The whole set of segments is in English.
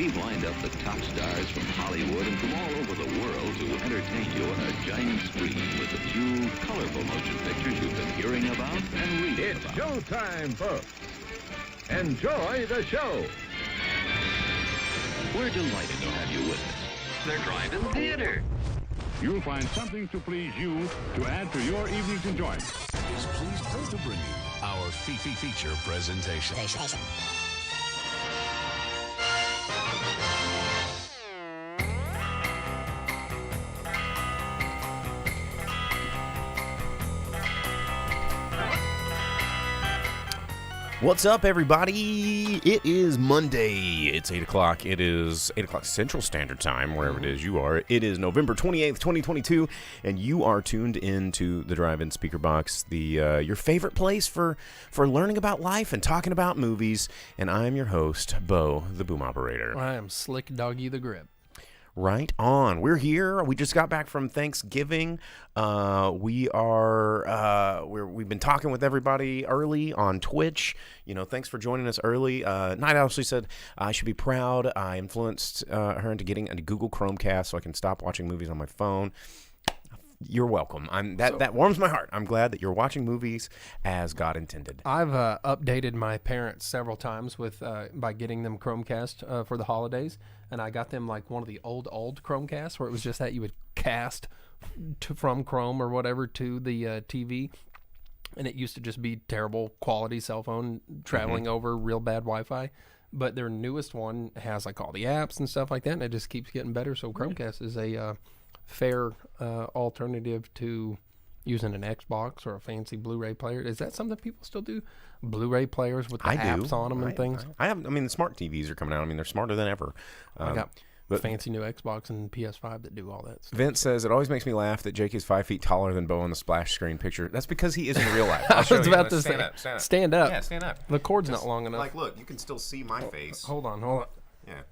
we've lined up the top stars from Hollywood and from all over the world to entertain you on a giant screen with a few colorful motion pictures you've been hearing about and reading It's about. showtime, folks. Enjoy the show. We're delighted to have you with us. They're driving theater. You'll find something to please you to add to your evening's enjoyment. Is pleased to bring you our feature presentation. What's up, everybody? It is Monday. It's 8 o'clock. It is 8 o'clock Central Standard Time, wherever it is you are. It is November 28th, 2022, and you are tuned into the Drive-In Speaker Box, your favorite place for learning about life and talking about movies. And I'm your host, Bo, the Boom Operator. I am Slick Doggy the Grip. Right on. We're here. We just got back from Thanksgiving. We've been talking with everybody early on Twitch. You know, thanks for joining us early. Night Owl said I should be proud. I influenced her into getting a Google Chromecast so I can stop watching movies on my phone. You're welcome. That warms my heart. I'm glad that you're watching movies as God intended. I've updated my parents several times with by getting them Chromecast for the holidays, and I got them like one of the old Chromecasts where it was just that you would cast from Chrome or whatever to the TV, and it used to just be terrible quality cell phone traveling over real bad Wi-Fi. But their newest one has like all the apps and stuff like that, and it just keeps getting better. So Chromecast is a fair alternative to using an Xbox or a fancy Blu-ray player. Is that something people still do? Blu-ray players with the apps on them and things? I mean, the smart TVs are coming out. I mean, they're smarter than ever. I got fancy new Xbox and PS5 that do all that stuff. Vince says, it always makes me laugh that Jake is 5 feet taller than Bo on the splash screen picture. That's because he is in real life. I was about to say, stand up. Yeah, stand up. The cord's not long enough. Like, look, you can still see my face. Hold on. Yeah.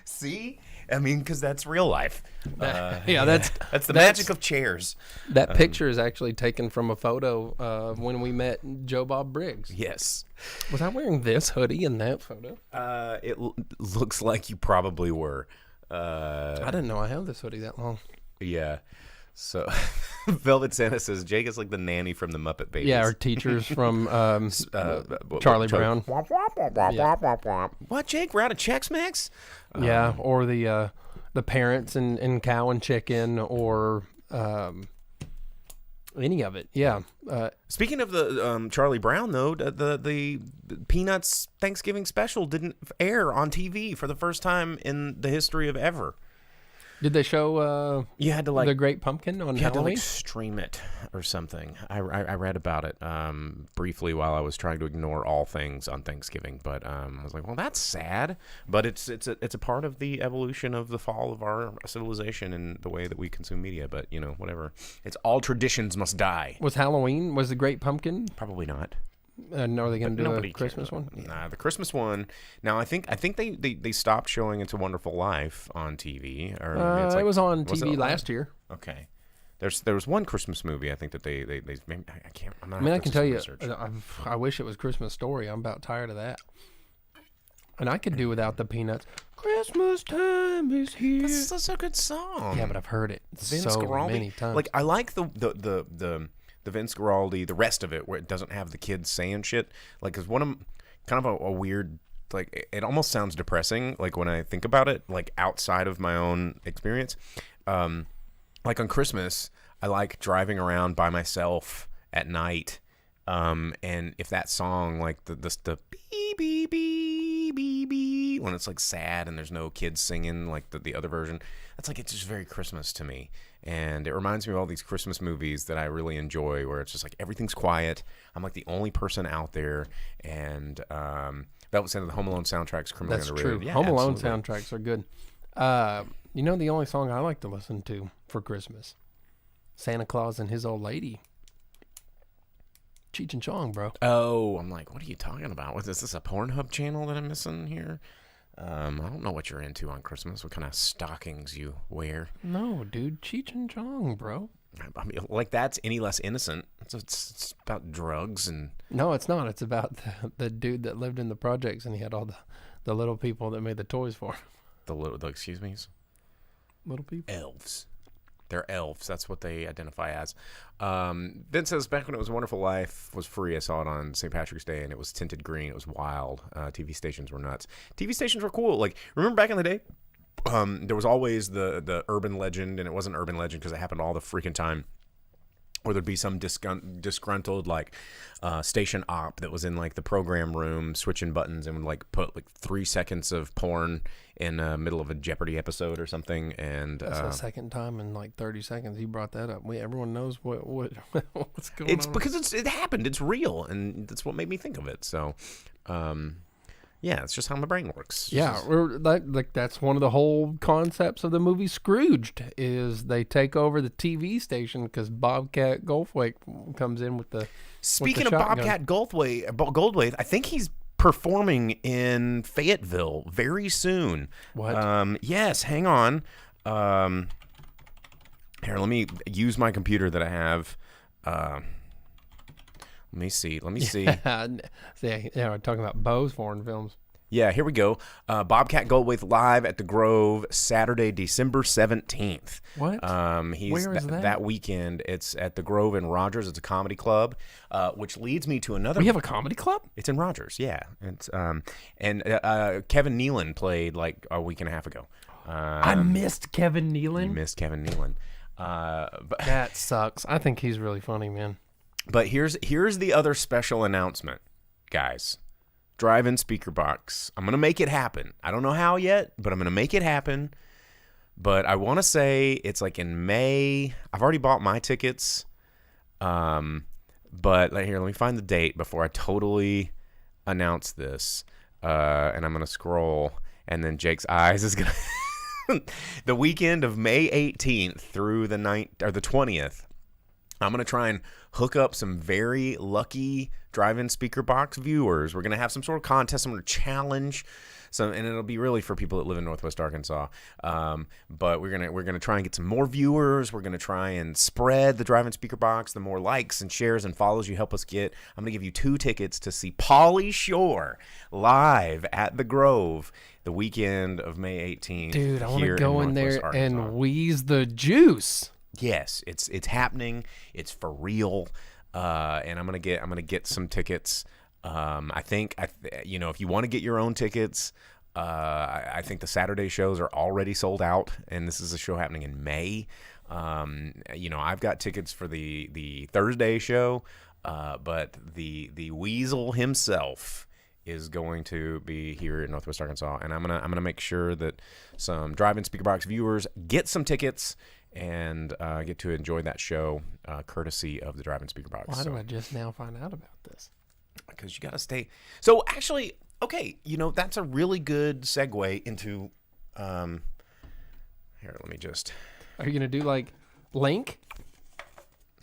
See? I mean, because that's real life. That's the magic of chairs. That picture is actually taken from a photo of when we met Joe Bob Briggs. Yes. Was I wearing this hoodie in that photo? It looks like you probably were. I didn't know I had this hoodie that long. Yeah. So, Velvet Santa says Jake is like the nanny from the Muppet Babies. Yeah, our teachers from Charlie Brown. Yeah. What, Jake? We're out of Chex Mix? Yeah, or the parents in Cow and Chicken, or any of it. Yeah. Speaking of the Charlie Brown, though, the Peanuts Thanksgiving special didn't air on TV for the first time in the history of ever. Did they show you had to the Great Pumpkin on Halloween? You had to like stream it or something. I read about it briefly while I was trying to ignore all things on Thanksgiving, but I was like, well, that's sad. But it's a part of the evolution of the fall of our civilization and the way that we consume media. But you know, whatever. It's all traditions must die. Was the Great Pumpkin? Probably not. Are they going to do a Christmas one? Nah, the Christmas one. Now, I think they stopped showing It's a Wonderful Life on TV. Or it was on TV last year. Okay. There was one Christmas movie I think that they maybe, I can't. I can tell you, I wish it was Christmas Story. I'm about tired of that. And I could do without the Peanuts. Christmas time is here. That's such a good song. Yeah, but I've heard it many times. Like, I like the Vince Guaraldi, the rest of it, where it doesn't have the kids saying shit. Like, cause one of them, kind of a weird, like, it almost sounds depressing. Like when I think about it, like outside of my own experience. Like on Christmas, I like driving around by myself at night. And if that song, like the beep beep beep beep beep, when it's like sad and there's no kids singing like the other version, that's like, it's just very Christmas to me. And it reminds me of all these Christmas movies that I really enjoy, where it's just like everything's quiet. I'm like the only person out there, and that was the Home Alone soundtrack's criminally underrated. That's true. Yeah, Home Alone absolutely. soundtracks are good. You know the only song I like to listen to for Christmas? Santa Claus and His Old Lady. Cheech and Chong, bro. Oh, I'm like, what are you talking about? Is this a Pornhub channel that I'm missing here? I don't know what you're into on Christmas. What kind of stockings you wear? No, dude, Cheech and Chong, bro. I mean, like that's any less innocent. It's about drugs and No, it's not. It's about the dude that lived in the projects and he had all the little people that made the toys for him. the excuse me, Little people? elves. They're elves. That's what they identify as. Vince says, back when It Was a Wonderful Life was free, I saw it on St. Patrick's Day, and it was tinted green. It was wild. TV stations were nuts. TV stations were cool. Like, remember back in the day? There was always the urban legend, and it wasn't urban legend because it happened all the freaking time. Or there'd be some disgruntled like station op that was in like the program room switching buttons and would like put like 3 seconds of porn in the middle of a Jeopardy episode or something. And that's the second time in like 30 seconds he brought that up. Everyone knows what what's going on. It's because it happened. It's real, and that's what made me think of it. So, yeah, it's just how my brain works. Yeah, that's one of the whole concepts of the movie Scrooged is they take over the TV station because Bobcat Goldthwait comes in with the Speaking with of the shotgun. Bobcat Goldthwait, I think he's performing in Fayetteville very soon. What? Yes, hang on. Here, let me use my computer that I have. Let me see. Yeah, we're talking about Bo's foreign films. Yeah, here we go. Bobcat Goldthwait live at the Grove Saturday, December 17th. What? Where is that? That weekend. It's at the Grove in Rogers. It's a comedy club, which leads me to another. We have a comedy club? It's in Rogers, yeah. It's and Kevin Nealon played like a week and a half ago. I missed Kevin Nealon. You missed Kevin Nealon. But that sucks. I think he's really funny, man. But here's the other special announcement, guys. Drive-in speaker box. I'm going to make it happen. I don't know how yet, but I'm going to make it happen. But I want to say it's like in May. I've already bought my tickets. But here, let me find the date before I totally announce this. And I'm going to scroll, and then Jake's eyes is going to... The weekend of May 18th through the 20th. I'm going to try and hook up some very lucky drive-in speaker box viewers. We're going to have some sort of contest. I'm going to challenge some, and it'll be really for people that live in Northwest Arkansas. But we're going to try and get some more viewers. We're going to try and spread the drive-in speaker box. The more likes and shares and follows you help us get, I'm going to give you 2 tickets to see Pauly Shore live at the Grove the weekend of May 18th. Dude, I want to go in there Arkansas. and wheeze the juice. Yes, it's happening. It's for real, and I'm gonna get some tickets. I think if you want to get your own tickets, I think the Saturday shows are already sold out, and this is a show happening in May. I've got tickets for the Thursday show, but the Weasel himself is going to be here in Northwest Arkansas, and I'm gonna make sure that some drive-in speaker box viewers get some tickets and get to enjoy that show courtesy of the drive-in speaker box. Why do I just now find out about this? Because you got to stay. So actually, okay, that's a really good segue into. Here, let me just. Are you gonna do like Link?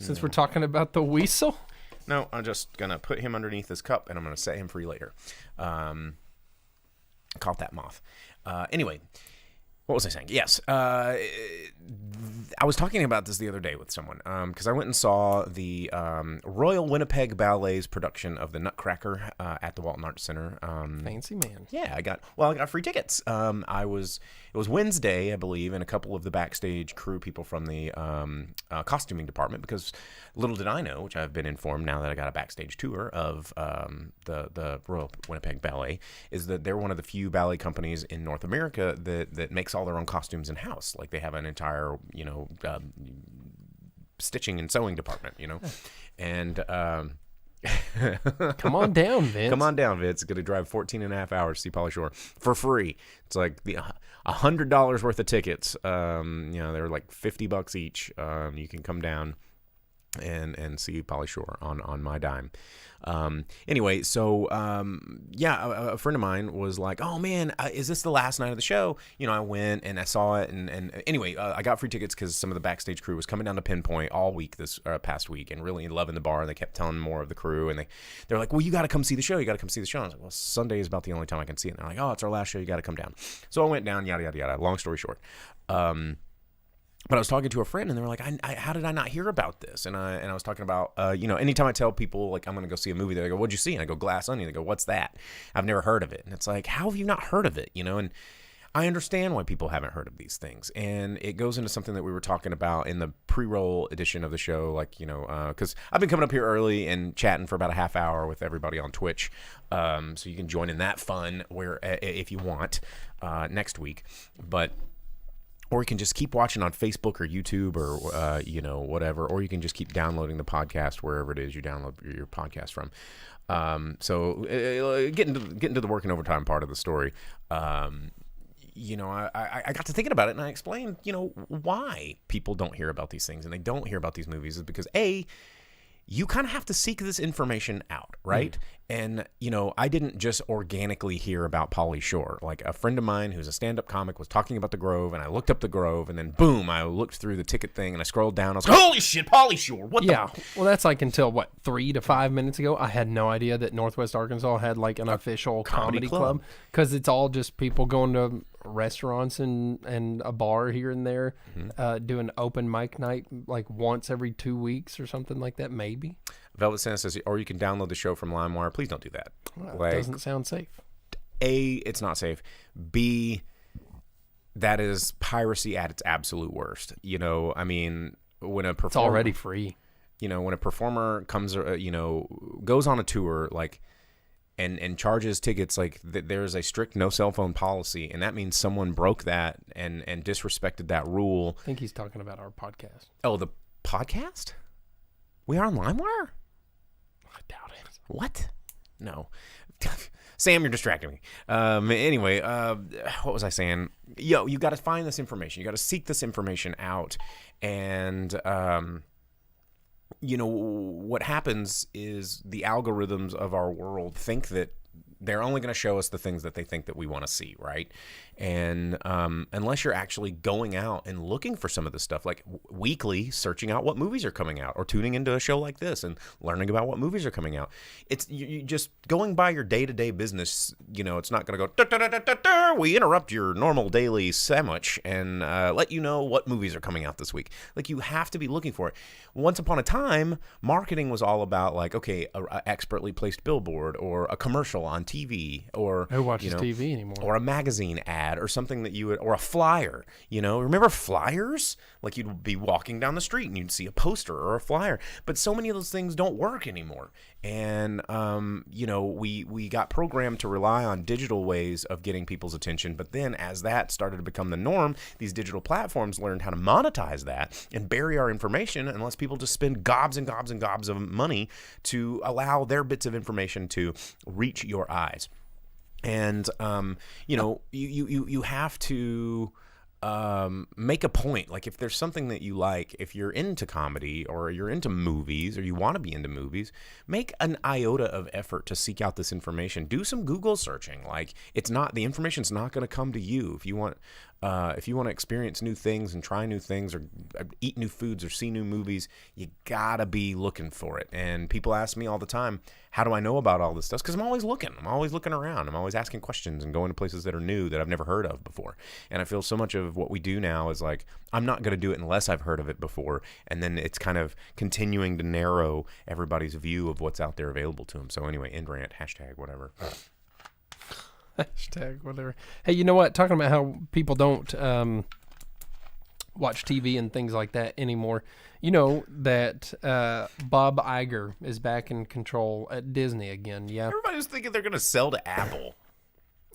Since we're talking about the weasel. No, I'm just gonna put him underneath this cup, and I'm gonna set him free later. Caught that moth. Anyway. What was I saying? Yes. I was talking about this the other day with someone because I went and saw the Royal Winnipeg Ballet's production of the Nutcracker at the Walton Arts Center. Fancy man. Yeah, I got free tickets. It was Wednesday, I believe, and a couple of the backstage crew people from the costuming department, because little did I know, which I've been informed now that I got a backstage tour of the Royal Winnipeg Ballet, is that they're one of the few ballet companies in North America that makes all their own costumes in-house. Like, they have an entire, stitching and sewing department, and Come on down, Vince. Come on down, Vince. Going to drive 14 and a half hours to see Pauly Shore for free. It's like the $100 worth of tickets. They're like $50 each. You can come down and see Pauly Shore on my dime. Anyway, so a friend of mine was like, "Oh man, is this the last night of the show?" I went and I saw it, and anyway, I got free tickets because some of the backstage crew was coming down to Pinpoint all week this past week and really loving the bar. And they kept telling more of the crew, and they're like, "Well, you got to come see the show. You got to come see the show." And I was like, "Well, Sunday is about the only time I can see it." And they're like, "Oh, it's our last show. You got to come down." So I went down. Yada yada yada. Long story short. But I was talking to a friend, and they were like, how did I not hear about this? And I was talking about, anytime I tell people, like, I'm going to go see a movie, they go, what'd you see? And I go, Glass Onion. They go, what's that? I've never heard of it. And it's like, how have you not heard of it? And I understand why people haven't heard of these things. And it goes into something that we were talking about in the pre-roll edition of the show, like, because I've been coming up here early and chatting for about a half hour with everybody on Twitch. So you can join in that fun if you want next week. Or you can just keep watching on Facebook or YouTube or, whatever. Or you can just keep downloading the podcast wherever it is you download your podcast from. So getting to the working overtime part of the story, I got to thinking about it, and I explained, why people don't hear about these things and they don't hear about these movies is because, A, you kind of have to seek this information out, right? And, I didn't just organically hear about Pauly Shore. Like, a friend of mine who's a stand-up comic was talking about the Grove, and I looked up the Grove, and then, boom, I looked through the ticket thing, and I scrolled down. I was like, holy shit, Pauly Shore, what the... Yeah, well, that's like until, 3 to 5 minutes ago, I had no idea that Northwest Arkansas had, like, an official comedy club. Because it's all just people going to restaurants and a bar here and there, doing open mic night, like, once every 2 weeks or something like that, maybe. Velvet Santa says, or you can download the show from LimeWire. Please don't do that. Well, it doesn't sound safe. A, it's not safe. B, that is piracy at its absolute worst. When a performer... It's already free. When a performer comes, goes on a tour, like, and charges tickets, like, there's a strict no cell phone policy, and that means someone broke that and disrespected that rule. I think he's talking about our podcast. Oh, the podcast? We are on LimeWire? I doubt it. What? No. Sam, you're distracting me. Anyway, what was I saying? You got to find this information. You got to seek this information out. And, what happens is the algorithms of our world think that they're only going to show us the things that they think that we want to see, right? And unless you're actually going out and looking for some of this stuff, like weekly searching out what movies are coming out, or tuning into a show like this and learning about what movies are coming out, it's you just going by your day-to-day business. It's not going to go, da, da, da, da, da, da, we interrupt your normal daily sandwich and let you know what movies are coming out this week. Like, you have to be looking for it. Once upon a time, marketing was all about, like, okay, a expertly placed billboard or a commercial on TV, or who watches TV anymore, or a magazine ad, or something that you would, or a flyer. Remember flyers? Like, you'd be walking down the street and you'd see a poster or a flyer. But so many of those things don't work anymore. And we got programmed to rely on digital ways of getting people's attention. But then, as that started to become the norm, these digital platforms learned how to monetize that and bury our information, unless people just spend gobs and gobs and gobs of money to allow their bits of information to reach your eyes. And you have to make a point. Like, if there's something that you like, if you're into comedy or you're into movies or you want to be into movies, make an iota of effort to seek out this information. Do some Google searching. Like, the information's not going to come to you. If you want to experience new things and try new things or eat new foods or see new movies, you gotta be looking for it. And people ask me all the time, how do I know about all this stuff? Because I'm always looking. I'm always looking around. I'm always asking questions and going to places that are new that I've never heard of before. And I feel so much of what we do now is like, I'm not going to do it unless I've heard of it before. And then it's kind of continuing to narrow everybody's view of what's out there available to them. So anyway, end rant, hashtag whatever. Hashtag whatever. Hey, you know what? Talking about how people don't watch TV and things like that anymore. You know that Bob Iger is back in control at Disney again, yeah? Everybody's thinking they're going to sell to Apple.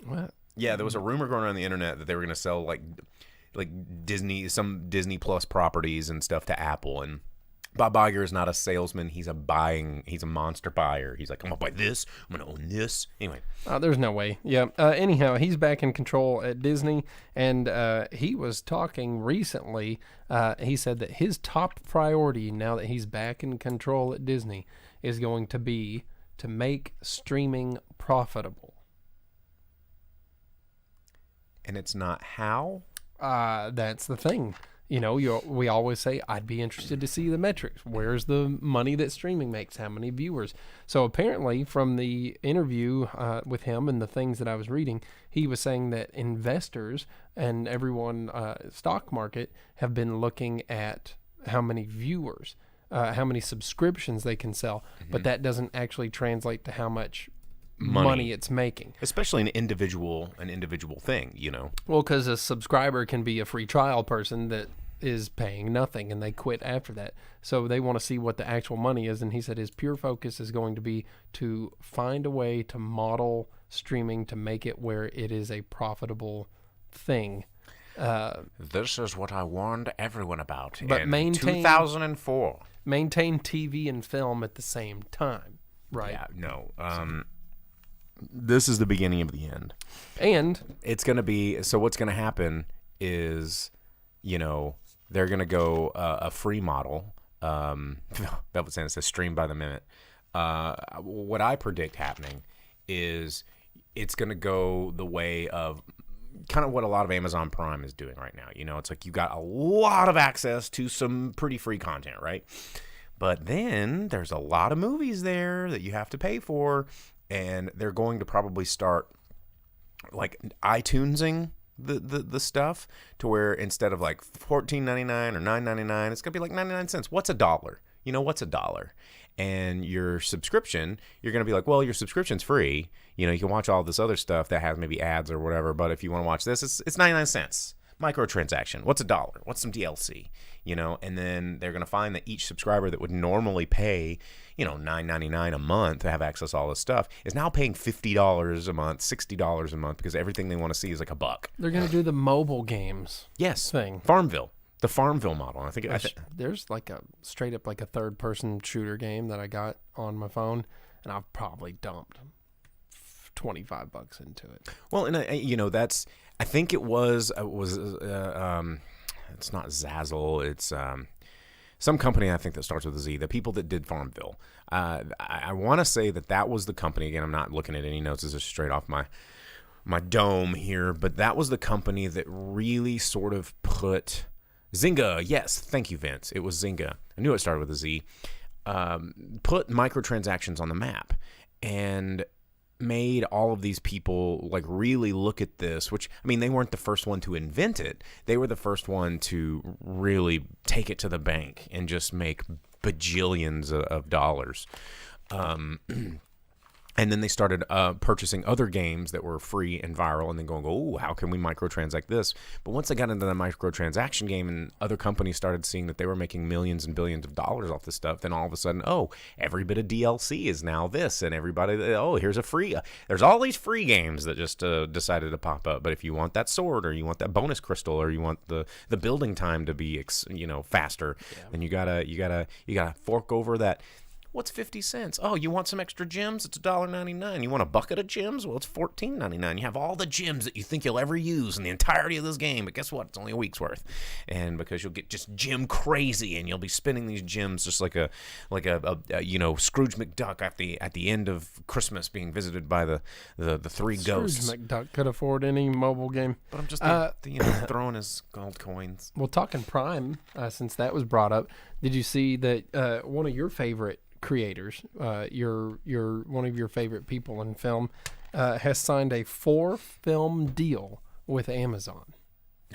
What? Yeah, there was a rumor going around on the internet that they were going to sell like some Disney Plus properties and stuff to Apple. And Bob Iger is not a salesman. He's a monster buyer. He's like, I'm going to buy this. I'm going to own this. Anyway. There's no way. Yeah. Anyhow, he's back in control at Disney, and he was talking recently. He said that his top priority now that he's back in control at Disney is going to be to make streaming profitable. And it's not how? That's the thing. we always say, I'd be interested to see the metrics. Where's the money that streaming makes? How many viewers? So apparently from the interview with him and the things that I was reading, he was saying that investors and everyone, stock market, have been looking at how many viewers, how many subscriptions they can sell, but that doesn't actually translate to how much money it's making, especially an individual thing, Well, because a subscriber can be a free trial person that is paying nothing and they quit after that, so they want to see what the actual money is. And he said his pure focus is going to be to find a way to model streaming to make it where it is a profitable thing. This is what I warned everyone about but in 2004. Maintain TV and film at the same time, right? Yeah, no. This is the beginning of the end. And it's going to be, so what's going to happen is, they're going to go a free model. That was saying it says stream by the minute. What I predict happening is it's going to go the way of kind of what a lot of Amazon Prime is doing right now. It's like you got a lot of access to some pretty free content, right? But then there's a lot of movies there that you have to pay for. And they're going to probably start like iTunesing the stuff to where instead of like $14.99 or $9.99, it's gonna be like 99 cents. What's $1? What's $1? And your subscription, you're gonna be like, well, your subscription's free. You can watch all this other stuff that has maybe ads or whatever. But if you want to watch this, it's 99 cents. Microtransaction. What's $1? What's some DLC? And then they're gonna find that each subscriber that would normally pay, $9.99 a month to have access to all this stuff is now paying $50 a month, $60 a month, because everything they want to see is like $1. They're going to do the mobile games. Yes, thing. Farmville, the Farmville model. I think there's like a straight up like a third-person shooter game that I got on my phone, and I've probably dumped $25 into it. Well, and that's, I think it was it's not Zazzle, it's some company I think that starts with a Z, the people that did Farmville. I want to say that was the company. Again, I'm not looking at any notes. This is straight off my dome here. But that was the company that really sort of put Zynga. Yes, thank you, Vince. It was Zynga. I knew it started with a Z. Put microtransactions on the map and made all of these people like really look at this, which, I mean, they weren't the first one to invent it. They were the first one to really take it to the bank and just make bajillions of dollars. And then they started purchasing other games that were free and viral and then going, oh, how can we microtransact this? But once they got into the microtransaction game and other companies started seeing that they were making millions and billions of dollars off this stuff, then all of a sudden, oh, every bit of DLC is now this. And everybody, oh, here's a free, there's all these free games that just decided to pop up. But if you want that sword or you want that bonus crystal or you want the building time to be, faster, then you gotta fork over that. What's 50 cents? Oh, you want some extra gems? It's $1.99. You want a bucket of gems? Well, it's $14.99. You have all the gems that you think you'll ever use in the entirety of this game, but guess what? It's only a week's worth. And because you'll get just gem crazy, and you'll be spending these gems just like a Scrooge McDuck at the end of Christmas being visited by the three ghosts. Scrooge McDuck could afford any mobile game. But I'm just throwing his gold coins. Well, talking Prime, since that was brought up, did you see that one of your favorite creators, your one of your favorite people in film, has signed a 4-film deal with Amazon?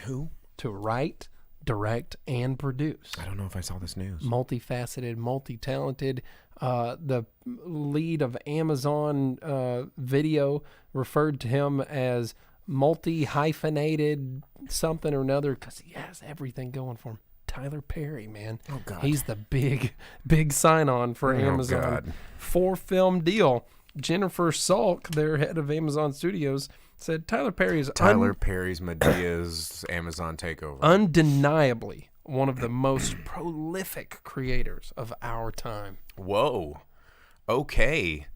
Who? To write, direct, and produce. I don't know if I saw this news. Multifaceted, multi-talented. The lead of Amazon Video referred to him as multi-hyphenated something or another because he has everything going for him. Tyler Perry, man. Oh, God. He's the big sign-on for Amazon. God. 4-film deal. Jennifer Salk, their head of Amazon Studios, said Tyler Perry's Perry's Medea's Amazon takeover. Undeniably one of the most prolific creators of our time. Whoa. Okay.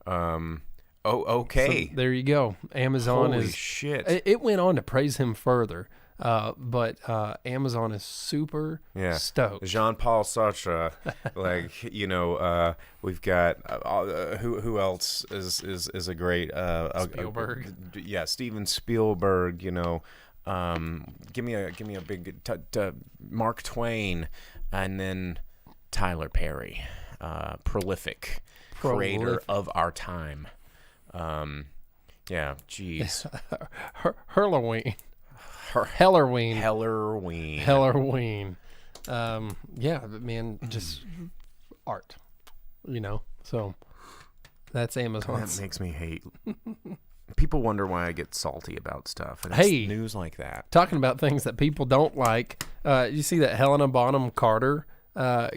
Okay. So there you go. Amazon Holy is shit. It went on to praise him further. But Amazon is super stoked. Jean-Paul Sartre, we've got who else is a great Spielberg. Steven Spielberg. Give me a big Mark Twain, and then Tyler Perry, prolific creator of our time. Yeah, jeez. Halloween. Yeah, but man, just art, so that's Amazon. That makes me hate. People wonder why I get salty about stuff. And Hey, it's news like that. Talking about things that people don't like, you see that Helena Bonham Carter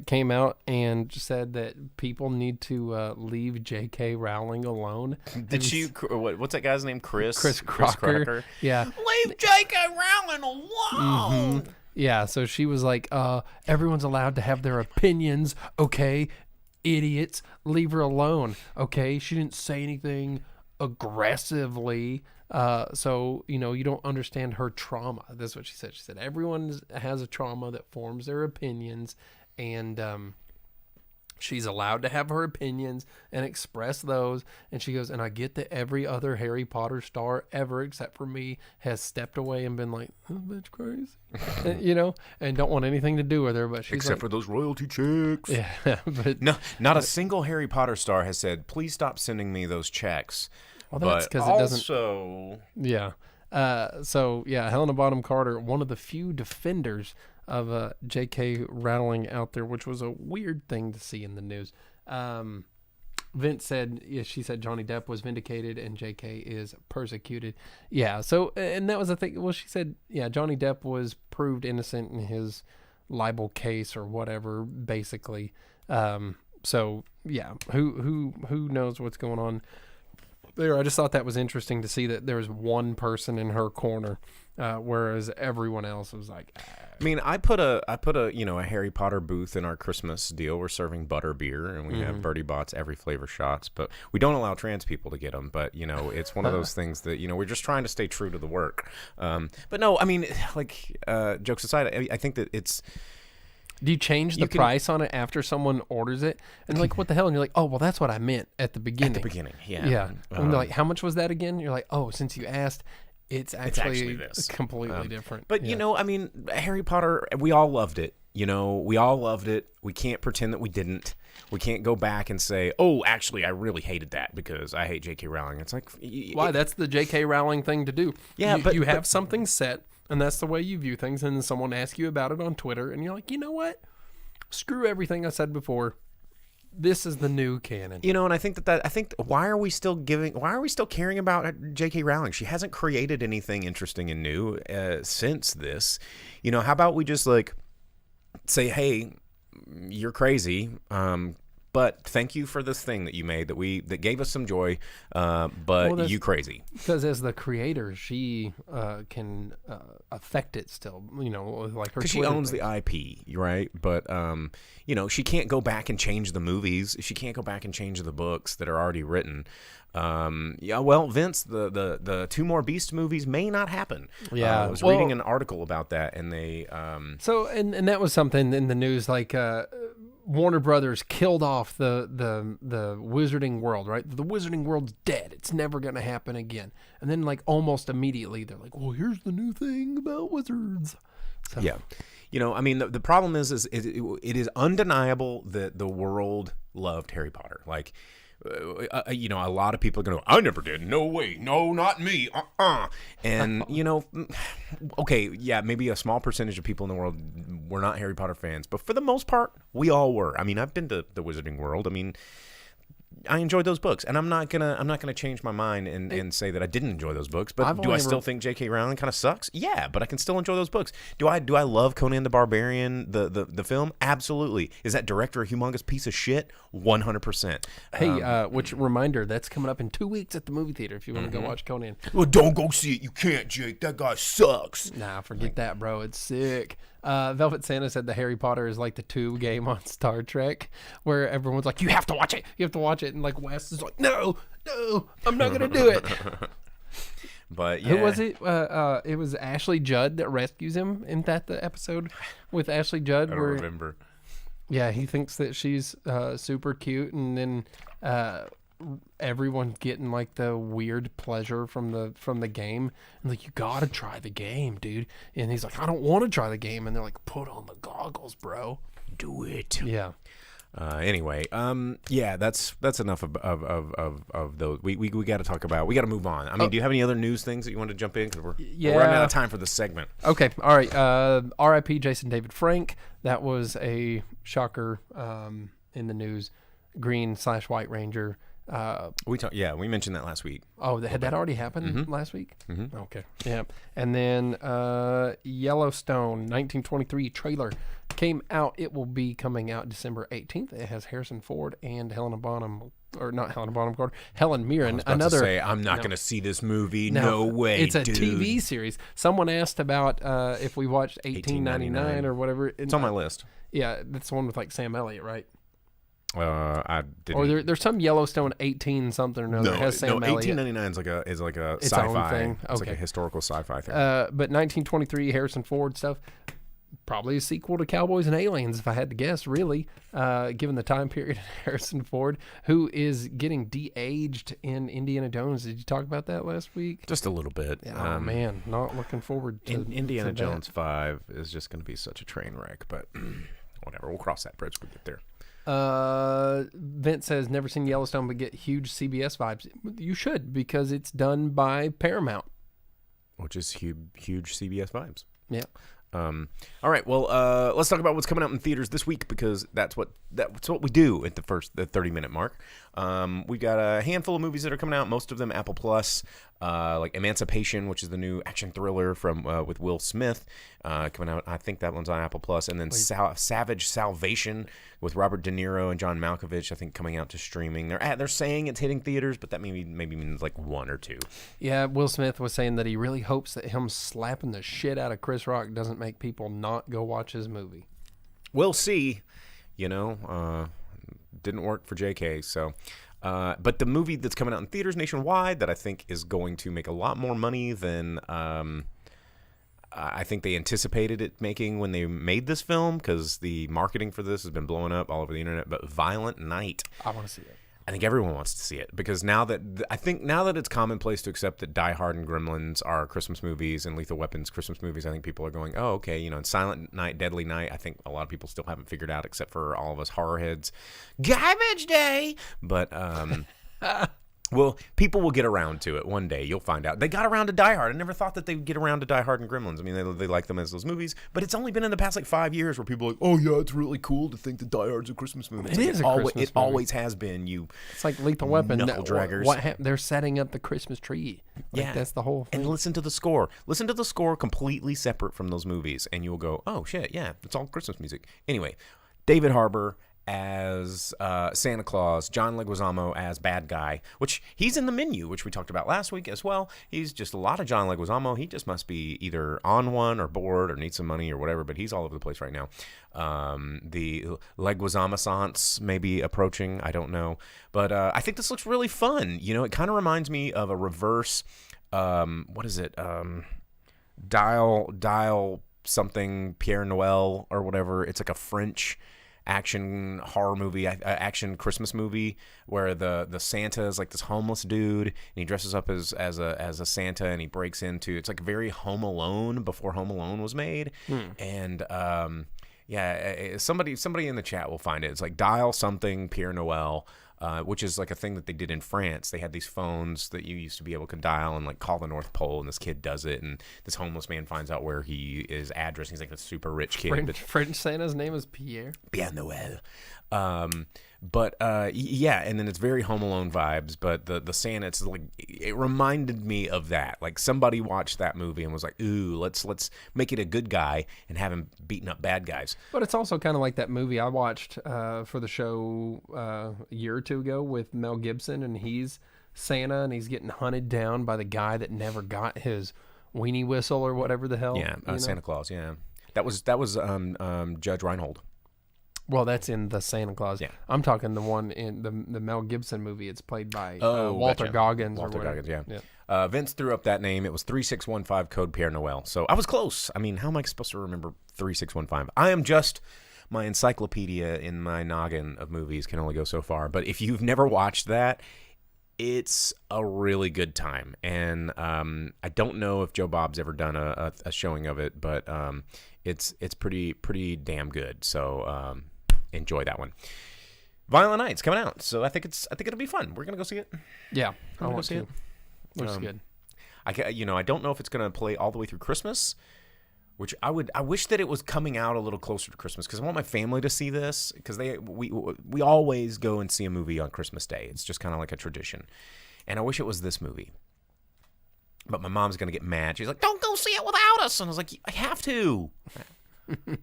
came out and said that people need to leave J.K. Rowling alone. Did she? What's that guy's name? Chris Crocker. Yeah. Leave J.K. Rowling alone. Mm-hmm. Yeah. So she was like, everyone's allowed to have their opinions. Okay, idiots, leave her alone. Okay, she didn't say anything aggressively. So you don't understand her trauma. That's what she said. She said everyone has a trauma that forms their opinions, and she's allowed to have her opinions and express those. And she goes, and I get that every other Harry Potter star ever except for me has stepped away and been like, oh, bitch crazy, and don't want anything to do with her. But she's except for those royalty checks. Yeah, but no, not a single Harry Potter star has said, please stop sending me those checks. Well, that's because it doesn't. Yeah. So yeah, Helena Bonham Carter, one of the few defenders of J.K. Rowling out there, which was a weird thing to see in the news. Vince said, she said Johnny Depp was vindicated and J.K. is persecuted. Yeah. So, and that was the thing. Well, she said, yeah, Johnny Depp was proved innocent in his libel case or whatever, basically. So yeah, who knows what's going on there. I just thought that was interesting to see that there was one person in her corner, whereas everyone else was like, I mean, I put a a Harry Potter booth in our Christmas deal. We're serving butter beer, and we have Bertie Bott's every flavor shots, but we don't allow trans people to get them. But it's one of those things that we're just trying to stay true to the work. But no, I mean, like jokes aside, I think that it's. Do you change the price on it after someone orders it? And like, what the hell? And you're like, oh, well, that's what I meant at the beginning. At the beginning, yeah. Yeah. And they're like, how much was that again? You're like, oh, since you asked, it's actually this. Completely different. But, I mean, Harry Potter, we all loved it. We all loved it. We can't pretend that we didn't. We can't go back and say, oh, actually, I really hated that because I hate J.K. Rowling. It's like... Why? That's the J.K. Rowling thing to do. Yeah, but you have something set, and that's the way you view things, and then someone asks you about it on Twitter, and you're like, you know what? Screw everything I said before. This is the new canon. And I think why are we still caring about J.K. Rowling? She hasn't created anything interesting and new since this. How about we just like say, hey, you're crazy. But thank you for this thing that you made that gave us some joy. But you crazy. Because as the creator, she can affect it still. Like her. Because she owns the IP, right? But she can't go back and change the movies. She can't go back and change the books that are already written. Well, Vince, the two more Beast movies may not happen. Yeah, I was reading an article about that, and they. So and that was something in the news, like. Warner Brothers killed off the Wizarding World, right? The Wizarding World's dead. It's never going to happen again. And then, like, almost immediately, they're like, well, here's the new thing about wizards. So. Yeah. I mean, the problem is it is undeniable that the world loved Harry Potter. Like, a lot of people are going to go, I never did. No way. No, not me. And, okay, yeah, maybe a small percentage of people in the world were not Harry Potter fans. But for the most part, we all were. I mean, I've been to the Wizarding World. I mean, I enjoyed those books, and I'm not gonna change my mind and say that I didn't enjoy those books. But do I still think J.K. Rowling kind of sucks? Yeah, but I can still enjoy those books. Do I love Conan the Barbarian, the film? Absolutely. Is that director a humongous piece of shit? 100%. Hey, which reminder, that's coming up in 2 weeks at the movie theater if you want to go watch Conan. Well, don't go see it. You can't, Jake. That guy sucks. Nah, forget that, bro. It's sick. Velvet Santa said the Harry Potter is like the Tube game on Star Trek, where everyone's like, you have to watch it. You have to watch it. And like Wes is like, no, I'm not going to do it. But yeah. Who was it? It was Ashley Judd that rescues him. Isn't that the episode with Ashley Judd? I don't remember. Yeah, he thinks that she's super cute. And then everyone's getting like the weird pleasure from the game, and like, you gotta try the game, dude. And he's like, I don't want to try the game, and they're like, put on the goggles, bro. Do it. Yeah. Anyway, yeah, that's enough of those. We got to talk about. We got to move on. I mean, do you have any other news things that you want to jump in? Because we're running out of time for this segment. Okay, all right. R.I.P. Jason David Frank. That was a shocker in the news. Green/White Ranger. We mentioned that last week. Oh, had that already happened last week? Mm-hmm. Okay, yeah. And then Yellowstone 1923 trailer came out. It will be coming out December 18th. It has Harrison Ford and Helen Mirren. I'm not going to see this movie. No way, it's a dude. TV series. Someone asked about if we watched 1899 or whatever. It's on my list. Yeah, that's the one with like Sam Elliott, right? I didn't. Or there's some Yellowstone 18 something or another that has Sam Elliott. 1899 is like a its sci-fi own thing. It's Okay. like a historical sci-fi thing. But 1923 Harrison Ford stuff, probably a sequel to Cowboys and Aliens, if I had to guess. Really, given the time period, Harrison Ford, who is getting de-aged in Indiana Jones. Did you talk about that last week? Just a little bit. Oh man, not looking forward to Indiana to Jones 5 is just going to be such a train wreck. But whatever, we'll cross that bridge when we get there. Vince says never seen Yellowstone but get huge CBS vibes. You should, because it's done by Paramount, Which is huge CBS vibes. Yeah. All right. Well, let's talk about what's coming out in theaters this week, because that's what we do at the 30-minute mark. We've got a handful of movies that are coming out. Most of them Apple Plus, like Emancipation, which is the new action thriller from with Will Smith, coming out. I think that one's on Apple Plus, and then Savage Salvation with Robert De Niro and John Malkovich, I think, coming out to streaming. They're saying it's hitting theaters, but that maybe means like one or two. Yeah, Will Smith was saying that he really hopes that him slapping the shit out of Chris Rock doesn't make people not go watch his movie. We'll see. Didn't work for JK, so... but the movie that's coming out in theaters nationwide that I think is going to make a lot more money than I think they anticipated it making when they made this film, because the marketing for this has been blowing up all over the internet, but Violent Night. I want to see it. I think everyone wants to see it, because now that it's commonplace to accept that Die Hard and Gremlins are Christmas movies and Lethal Weapon's Christmas movies, I think people are going, oh, okay, and Silent Night, Deadly Night, I think a lot of people still haven't figured out, except for all of us horror heads. Garbage Day! But, well, people will get around to it one day. You'll find out. They got around to Die Hard. I never thought that they would get around to Die Hard and Gremlins. I mean, they like them as those movies, but it's only been in the past 5 years where people are like, oh yeah, it's really cool to think that Die Hard's a Christmas movie. It always has been. It's like Lethal Weapon. Knuckle draggers. They're setting up the Christmas tree. That's the whole thing. And listen to the score. Listen to the score completely separate from those movies, and you'll go, oh shit, yeah, it's all Christmas music. Anyway, David Harbour as Santa Claus, John Leguizamo as bad guy, which he's in The Menu, which we talked about last week as well. He's just a lot of John Leguizamo. He just must be either on one or bored or needs some money or whatever, but he's all over the place right now. The Leguizamo-sance may be approaching, I don't know, but I think this looks really fun. It kind of reminds me of a reverse, what is it, Dial something Pierre Noël or whatever. It's like a French action horror movie, action Christmas movie, where the Santa is like this homeless dude, and he dresses up as a Santa, and he breaks into, it's like very Home Alone before Home Alone was made. And somebody in the chat will find it. It's like Dial something Pierre Noël, which is like a thing that they did in France. They had these phones that you used to be able to dial and like call the North Pole, and this kid does it, and this homeless man finds out where he is address. He's like a super rich kid. French Santa's name is Pierre Noël. And then it's very Home Alone vibes, but the Santa, it's like, it reminded me of that. Like somebody watched that movie and was like, ooh, let's make it a good guy and have him beating up bad guys. But it's also kind of like that movie I watched for the show a year or two ago with Mel Gibson, and he's Santa, and he's getting hunted down by the guy that never got his weenie whistle or whatever the hell. Yeah, Santa Claus, yeah. That was Judge Reinhold. Well, that's in the Santa Claus. Yeah. I'm talking the one in the Mel Gibson movie. It's played by Walter Goggins. Walter or Goggins, yeah. Yeah. Vince threw up that name. It was 3615 code Pierre Noël. So I was close. I mean, how am I supposed to remember 3615? I am just, my encyclopedia in my noggin of movies can only go so far. But if you've never watched that, It's a really good time, and I don't know if Joe Bob's ever done a showing of it, but it's pretty damn good. So enjoy that one. Violent Night's coming out, so I think it'll be fun. We're gonna go see it. Yeah, I want go see to. it. Looks good. I don't know if it's gonna play all the way through Christmas, which I wish that it was coming out a little closer to Christmas, because I want my family to see this, because we always go and see a movie on Christmas Day. It's just kind of like a tradition, and I wish it was this movie. But my mom's gonna get mad. She's like, "Don't go see it without us," and I was like, "I have to."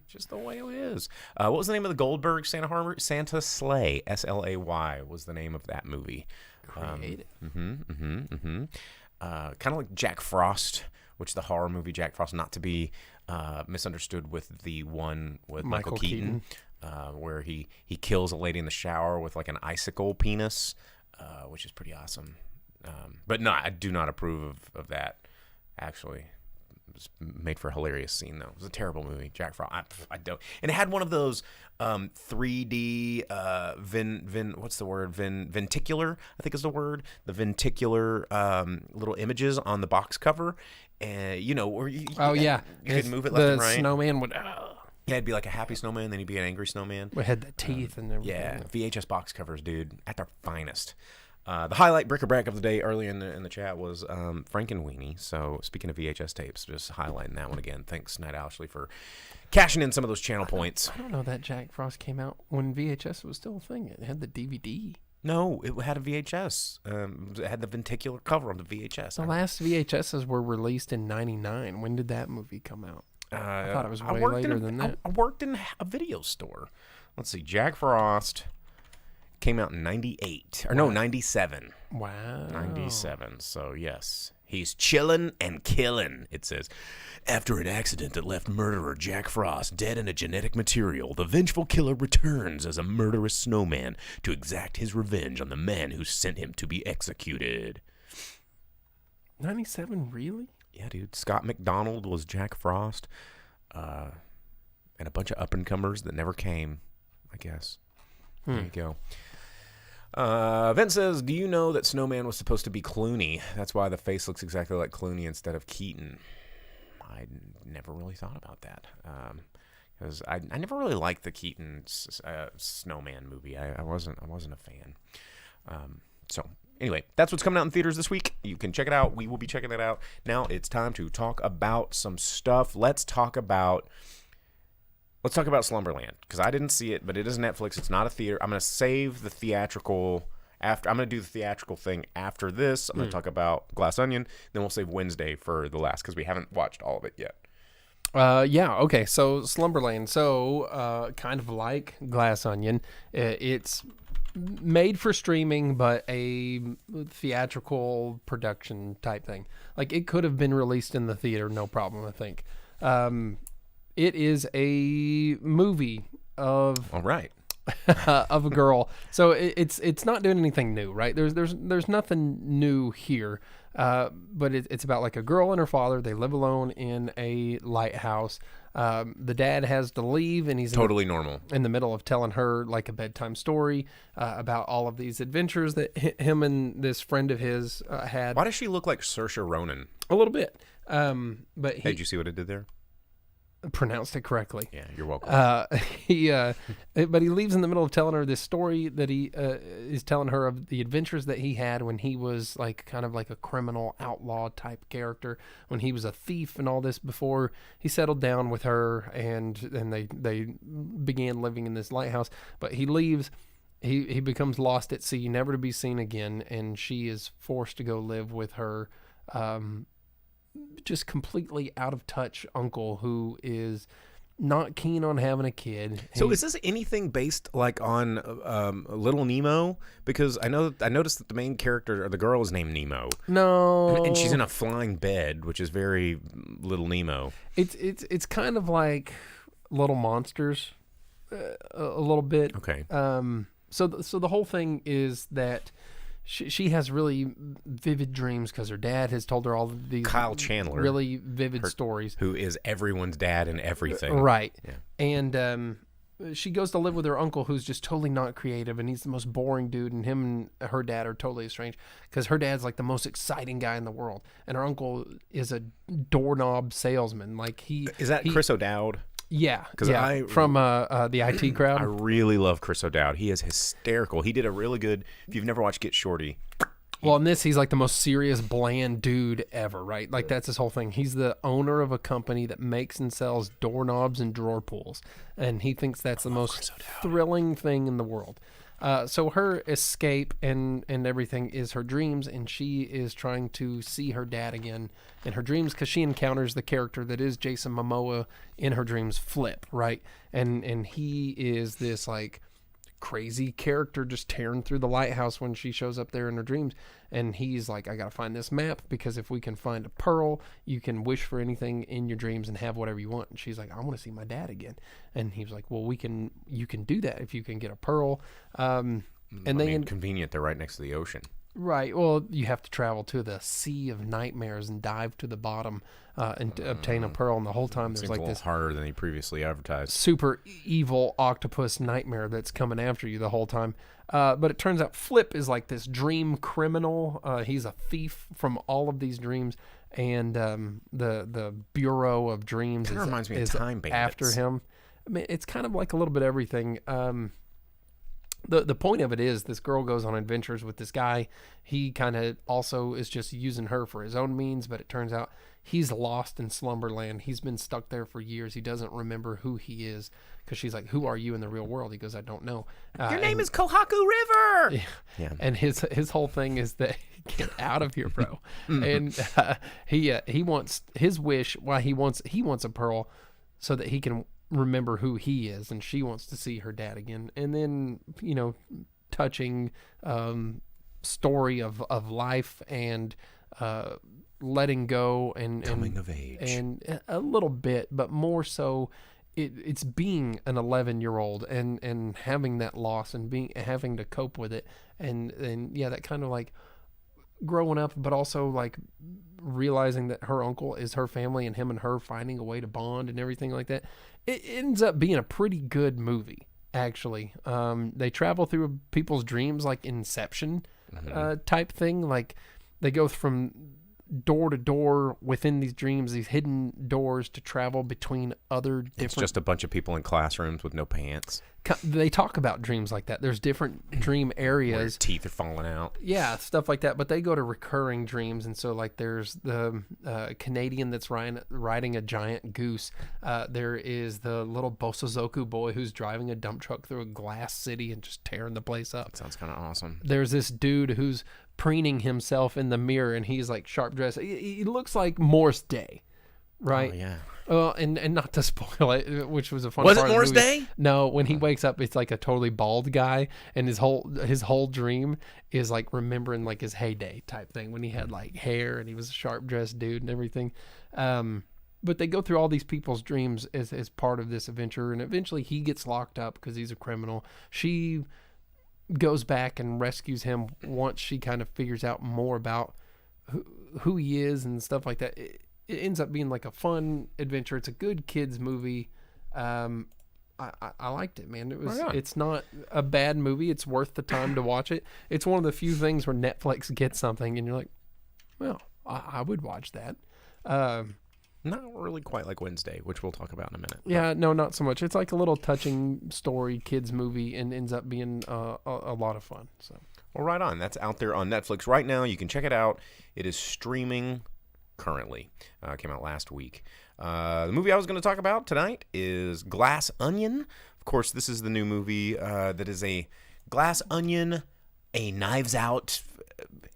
Just the way it is. What was the name of the Goldberg Santa Slay? SLAY was the name of that movie. Creative. Kind of like Jack Frost, which the horror movie Jack Frost, not to be misunderstood with the one with Michael Keaton. Where he kills a lady in the shower with like an icicle penis, which is pretty awesome. But no, I do not approve of that, actually. It was made for a hilarious scene, though. It was a terrible movie, Jack Frost. I don't. And it had one of those 3D what's the word? Venticular, I think is the word. The venticular little images on the box cover, and where you could move it left and right. The snowman would. Yeah, it'd be like a happy snowman, then he'd be an angry snowman. We had the teeth and everything. Yeah, VHS box covers, dude, at their finest. The highlight bric-a-brac of the day early in the chat was Frankenweenie. So speaking of VHS tapes, just highlighting that one again. Thanks, Night Ashley, for cashing in some of those channel points. I don't know that Jack Frost came out when VHS was still a thing. It had the DVD. No, it had a VHS. It had the venticular cover on the VHS. The last VHSs were released in '99. When did that movie come out? I thought it was way later than that. I worked in a video store. Let's see, Jack Frost came out in 98. Or no, 97. Wow. 97. So, yes. He's chillin' and killin', it says. After an accident that left murderer Jack Frost dead in a genetic material, the vengeful killer returns as a murderous snowman to exact his revenge on the man who sent him to be executed. 97, really? Yeah, dude. Scott McDonald was Jack Frost. And a bunch of up-and-comers that never came, I guess. There you go. Vince says, do you know that Snowman was supposed to be Clooney? That's why the face looks exactly like Clooney instead of Keaton. I never really thought about that. Because I never really liked the Keaton Snowman movie. I wasn't a fan. So anyway, that's what's coming out in theaters this week. You can check it out. We will be checking that out. Now it's time to talk about some stuff. Let's talk about Slumberland, because I didn't see it, but it is Netflix. It's not a theater. I'm going to save the theatrical after. I'm going to do the theatrical thing after this. I'm going to talk about Glass Onion. Then we'll save Wednesday for the last, because we haven't watched all of it yet. Yeah, okay. So Slumberland. So kind of like Glass Onion. It's made for streaming, but a theatrical production type thing. Like, it could have been released in the theater, no problem, I think. It is a movie of All right. of a girl. So it's not doing anything new, right? There's nothing new here. But it's about like a girl and her father. They live alone in a lighthouse. The dad has to leave, and he's totally normal in the middle of telling her like a bedtime story about all of these adventures that him and this friend of his had. Why does she look like Saoirse Ronan? A little bit. But Hey, did you see what it did there? Pronounced it correctly. Yeah, you're welcome. But he leaves in the middle of telling her this story that he is telling her of the adventures that he had when he was like kind of like a criminal outlaw type character, when he was a thief and all this before he settled down with her, and they began living in this lighthouse. But he leaves. He becomes lost at sea, never to be seen again, and she is forced to go live with her just completely out of touch uncle who is not keen on having a kid. So is this anything based like on Little Nemo? Because I noticed that the main character, or the girl, is named Nemo. No, and she's in a flying bed, which is very Little Nemo. It's kind of like Little Monsters, a little bit. Okay. So the whole thing is that she has really vivid dreams because her dad has told her all of these Kyle Chandler, really vivid stories. Who is everyone's dad and everything. Right. Yeah. And she goes to live with her uncle, who's just totally not creative, and he's the most boring dude, and him and her dad are totally estranged because her dad's like the most exciting guy in the world, and her uncle is a doorknob salesman. Like Is that Chris O'Dowd? Yeah, 'Cause yeah, from the IT crowd. I really love Chris O'Dowd. He is hysterical. He did a really good. If you've never watched Get Shorty, Well, in this, he's like the most serious, bland dude ever, right? Like, that's his whole thing. He's the owner of a company that makes and sells doorknobs and drawer pulls, and he thinks that's the most thrilling thing in the world. So her escape and everything is her dreams, and she is trying to see her dad again in her dreams because she encounters the character that is Jason Momoa in her dreams, Flip, right? And he is this, like, crazy character just tearing through the lighthouse when she shows up there in her dreams, and he's like, I gotta find this map because if we can find a pearl, you can wish for anything in your dreams and have whatever you want. And she's like, I want to see my dad again. And he was like, well, you can do that if you can get a pearl. And convenient, they're right next to the ocean. Right. Well, you have to travel to the Sea of Nightmares and dive to the bottom and to obtain a pearl. And the whole time there's Seems like a little this harder than he previously advertised. super evil octopus nightmare that's coming after you the whole time. But it turns out Flip is like this dream criminal. He's a thief from all of these dreams, and the Bureau of Dreams Kinda reminds me of is Time Bandits. after him. I mean, it's kind of like a little bit of everything. The point of it is this girl goes on adventures with this guy. He kind of also is just using her for his own means, but it turns out he's lost in Slumberland. He's been stuck there for years. He doesn't remember who he is because she's like, who are you in the real world? He goes, I don't know. Your name is Kohaku River! Yeah. And his whole thing is that, get out of here, bro. And he wants, his wish, why he wants a pearl so that he can remember who he is, and she wants to see her dad again. And then, touching story of life and letting go and coming of age and a little bit, but more so it's being an 11-year-old and having that loss and having to cope with it, and yeah, that kind of like growing up, but also like realizing that her uncle is her family and him and her finding a way to bond and everything like that. It ends up being a pretty good movie, actually. They travel through people's dreams like Inception type thing. Like they go from door to door within these dreams, these hidden doors to travel between other different... It's just a bunch of people in classrooms with no pants. They talk about dreams like that. There's different dream areas. Where teeth are falling out. Yeah, stuff like that. But they go to recurring dreams. And so, like, there's the Canadian that's riding a giant goose. There is the little Bosozoku boy who's driving a dump truck through a glass city and just tearing the place up. That sounds kind of awesome. There's this dude who's preening himself in the mirror, and he's, like, sharp dressed. He looks like Morris Day, right? Oh, yeah. Well, and not to spoil it, which was a fun part of the Morris movie. Day? No, when he wakes up, it's like a totally bald guy, and his whole dream is like remembering like his heyday type thing when he had like hair and he was a sharp dressed dude and everything. But they go through all these people's dreams as part of this adventure, and eventually he gets locked up because he's a criminal. She goes back and rescues him once she kind of figures out more about who he is and stuff like that. It ends up being like a fun adventure. It's a good kids movie. I liked it, man. It's not a bad movie. It's worth the time to watch it. It's one of the few things where Netflix gets something and you're like, well, I would watch that. Not really quite like Wednesday, which we'll talk about in a minute. Yeah, no, not so much. It's like a little touching story kids movie and ends up being a lot of fun. So, well, right on. That's out there on Netflix right now. You can check it out. It is streaming currently. Came out last week. The movie I was going to talk about tonight is Glass Onion. Of course, this is the new movie that is a Glass Onion, a Knives Out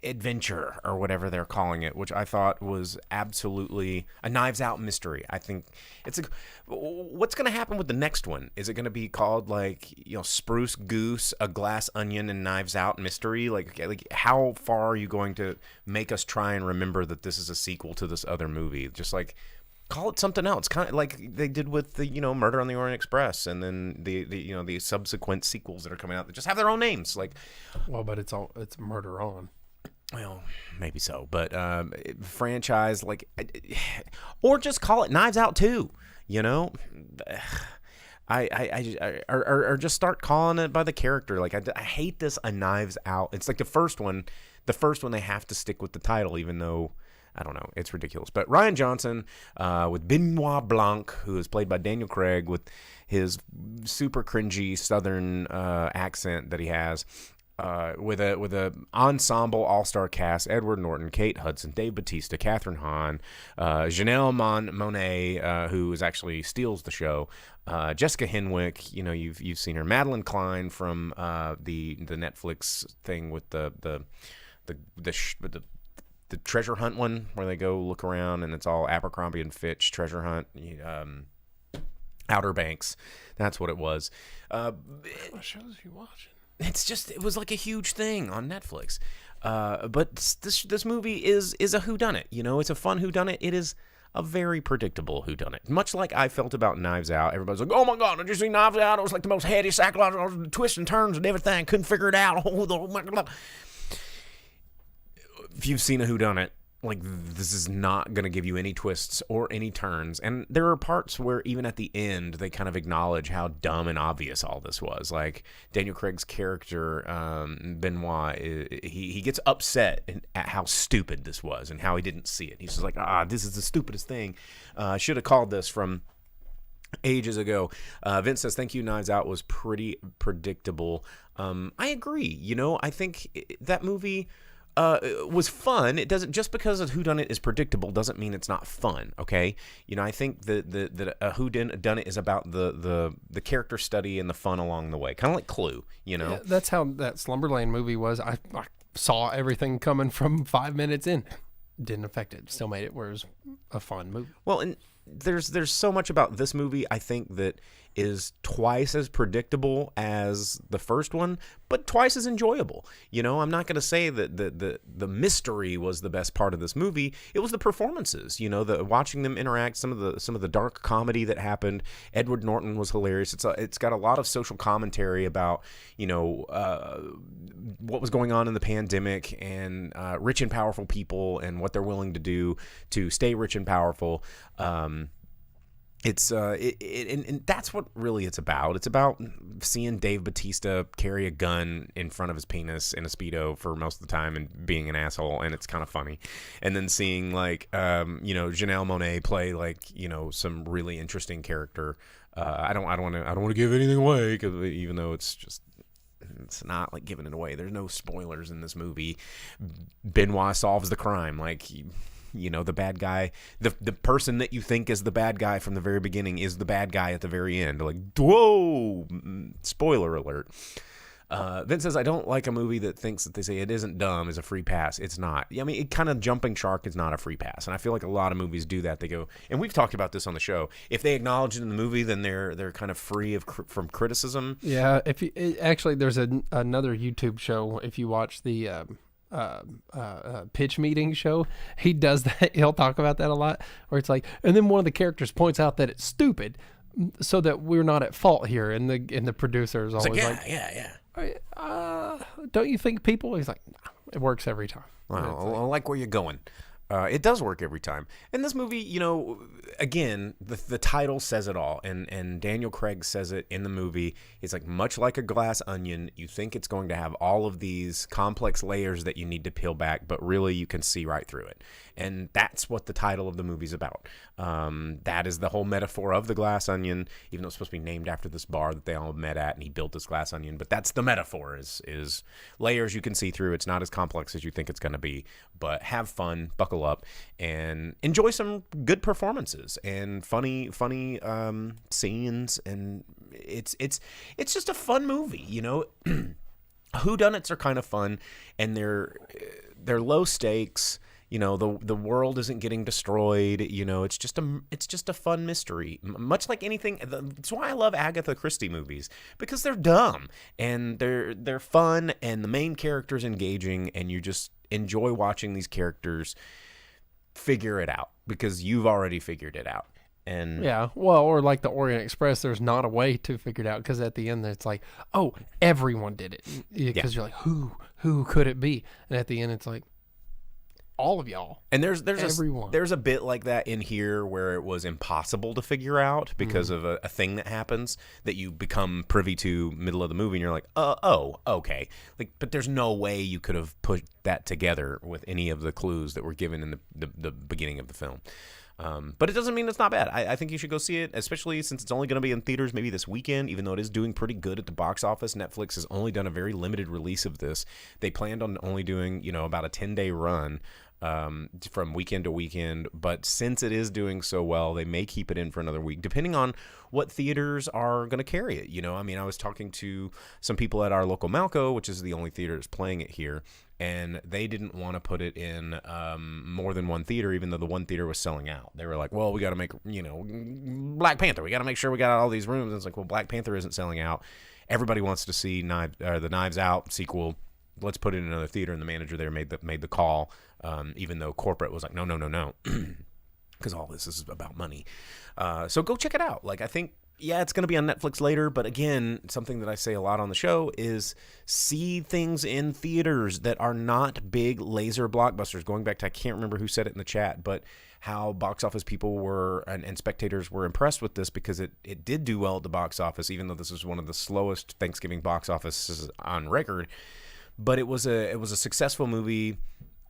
adventure, or whatever they're calling it, which I thought was absolutely a Knives Out mystery. I think it's what's going to happen with the next one? Is it going to be called like, Spruce Goose, a Glass Onion, and Knives Out mystery? Like how far are you going to make us try and remember that this is a sequel to this other movie? Just like call it something else, kind of like they did with the Murder on the Orient Express, and then the subsequent sequels that are coming out that just have their own names. Like, well, but it's Murder On. Well, maybe so, but franchise or just call it Knives Out 2. or just start calling it by the character. Like I hate this A Knives Out. It's like the first one they have to stick with the title, even though I don't know, it's ridiculous. But Rian Johnson with Benoit Blanc, who is played by Daniel Craig with his super cringy Southern accent that he has. With a ensemble all-star cast: Edward Norton, Kate Hudson, Dave Bautista, Catherine Hahn, Janelle Monáe, who is actually steals the show, Jessica Henwick. You know, you've seen her. Madeline Klein from the Netflix thing with the treasure hunt one, where they go look around and it's all Abercrombie and Fitch treasure hunt. Outer Banks, that's what it was. What shows are you watching? It was like a huge thing on Netflix. But this movie is a whodunit. You know, it's a fun whodunit. It is a very predictable whodunit. Much like I felt about Knives Out. Everybody's like, oh my God, did you see Knives Out? It was like the most heady psychological twists and turns and everything. Couldn't figure it out. Oh my God. If you've seen a whodunit, like, this is not going to give you any twists or any turns. And there are parts where even at the end, they kind of acknowledge how dumb and obvious all this was. Like, Daniel Craig's character, Benoit, he gets upset at how stupid this was and how he didn't see it. He's just like, this is the stupidest thing. I should have called this from ages ago. Vince says, thank you, Knives Out was pretty predictable. I agree. You know, I think that movie was fun. It doesn't, just because a whodunit is predictable doesn't mean it's not fun. Okay, you know, I think that a whodunit is about the character study and the fun along the way, kind of like Clue. You know, yeah, that's how that Slumberland movie was. I saw everything coming from 5 minutes in. Didn't affect it. Still made it where it was a fun movie. Well, and there's so much about this movie, I think, that is twice as predictable as the first one, but twice as enjoyable. You know, I'm not going to say that the mystery was the best part of this movie. It was the performances. You know, watching them interact, some of the dark comedy that happened. Edward Norton was hilarious. It's got a lot of social commentary about, you know, what was going on in the pandemic and rich and powerful people and what they're willing to do to stay rich and powerful. And that's what really it's about. It's about seeing Dave Bautista carry a gun in front of his penis in a Speedo for most of the time and being an asshole, and it's kind of funny. And then seeing, like, you know, Janelle Monáe play, like, you know, some really interesting character. I don't want to give anything away, because even though it's not like giving it away. There's no spoilers in this movie. Benoit solves the crime. Like, you know, the bad guy, the person that you think is the bad guy from the very beginning is the bad guy at the very end. Like, whoa! Spoiler alert. Vince says, I don't like a movie that thinks that they say it isn't dumb is a free pass. It's not. I mean, it kind of Jumping Shark is not a free pass. And I feel like a lot of movies do that. They go, and we've talked about this on the show, if they acknowledge it in the movie, then they're kind of free from criticism. Yeah. Actually, there's another YouTube show, if you watch the pitch meeting show, he does that. He'll talk about that a lot, where it's like, and then one of the characters points out that it's stupid, so that we're not at fault here. And the producer is always yeah. Don't you think people? He's like, nah, it works every time. Well, I like where you're going. It does work every time. And this movie, you know, again, the title says it all. And Daniel Craig says it in the movie. It's like, much like a glass onion, you think it's going to have all of these complex layers that you need to peel back, but really you can see right through it. And that's what the title of the movie's about. That is the whole metaphor of the glass onion, even though it's supposed to be named after this bar that they all met at, and he built this glass onion. But that's the metaphor, is layers you can see through. It's not as complex as you think it's going to be, but have fun, buckle up, and enjoy some good performances and funny scenes. And it's just a fun movie, you know. Whodunits are kind of fun, and they're low stakes. You know, the world isn't getting destroyed. You know, it's just a fun mystery, much like anything. That's why I love Agatha Christie movies, because they're dumb and they're fun, and the main character's engaging, and you just enjoy watching these characters figure it out because you've already figured it out. And yeah, well, or like the Orient Express, there's not a way to figure it out, because at the end it's like, oh, everyone did it, because you're like, who could it be? And at the end it's like, all of y'all. And there's everyone. there's a bit like that in here where it was impossible to figure out because of a thing that happens that you become privy to middle of the movie, and you're like, oh, okay. Like, but there's no way you could have put that together with any of the clues that were given in the beginning of the film. But it doesn't mean it's not bad. I think you should go see it, especially since it's only going to be in theaters maybe this weekend, even though it is doing pretty good at the box office. Netflix has only done a very limited release of this. They planned on only doing, about a 10-day run from weekend to weekend. But since it is doing so well, they may keep it in for another week, depending on what theaters are going to carry it. I was talking to some people at our local Malco, which is the only theater that's playing it here, and they didn't want to put it in more than one theater, even though the one theater was selling out. They were like, well, we got to make, Black Panther. We got to make sure we got all these rooms. And it's like, well, Black Panther isn't selling out. Everybody wants to see the Knives Out sequel. Let's put it in another theater. And the manager there made the call, even though corporate was like, no, because all this is about money. So go check it out. Like, I think, yeah, it's going to be on Netflix later, but again, something that I say a lot on the show is see things in theaters that are not big laser blockbusters. Going back to, I can't remember who said it in the chat, but how box office people were and spectators were impressed with this because it did do well at the box office, even though this is one of the slowest Thanksgiving box offices on record. But it was a successful movie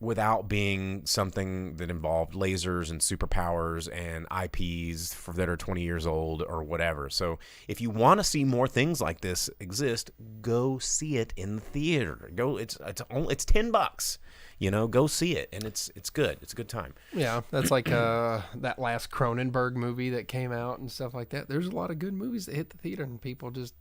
without being something that involved lasers and superpowers and IPs that are 20 years old or whatever. So if you want to see more things like this exist, go see it in the theater. It's $10. Go see it, and it's good. It's a good time. Yeah, that's like that last Cronenberg movie that came out and stuff like that. There's a lot of good movies that hit the theater, and people just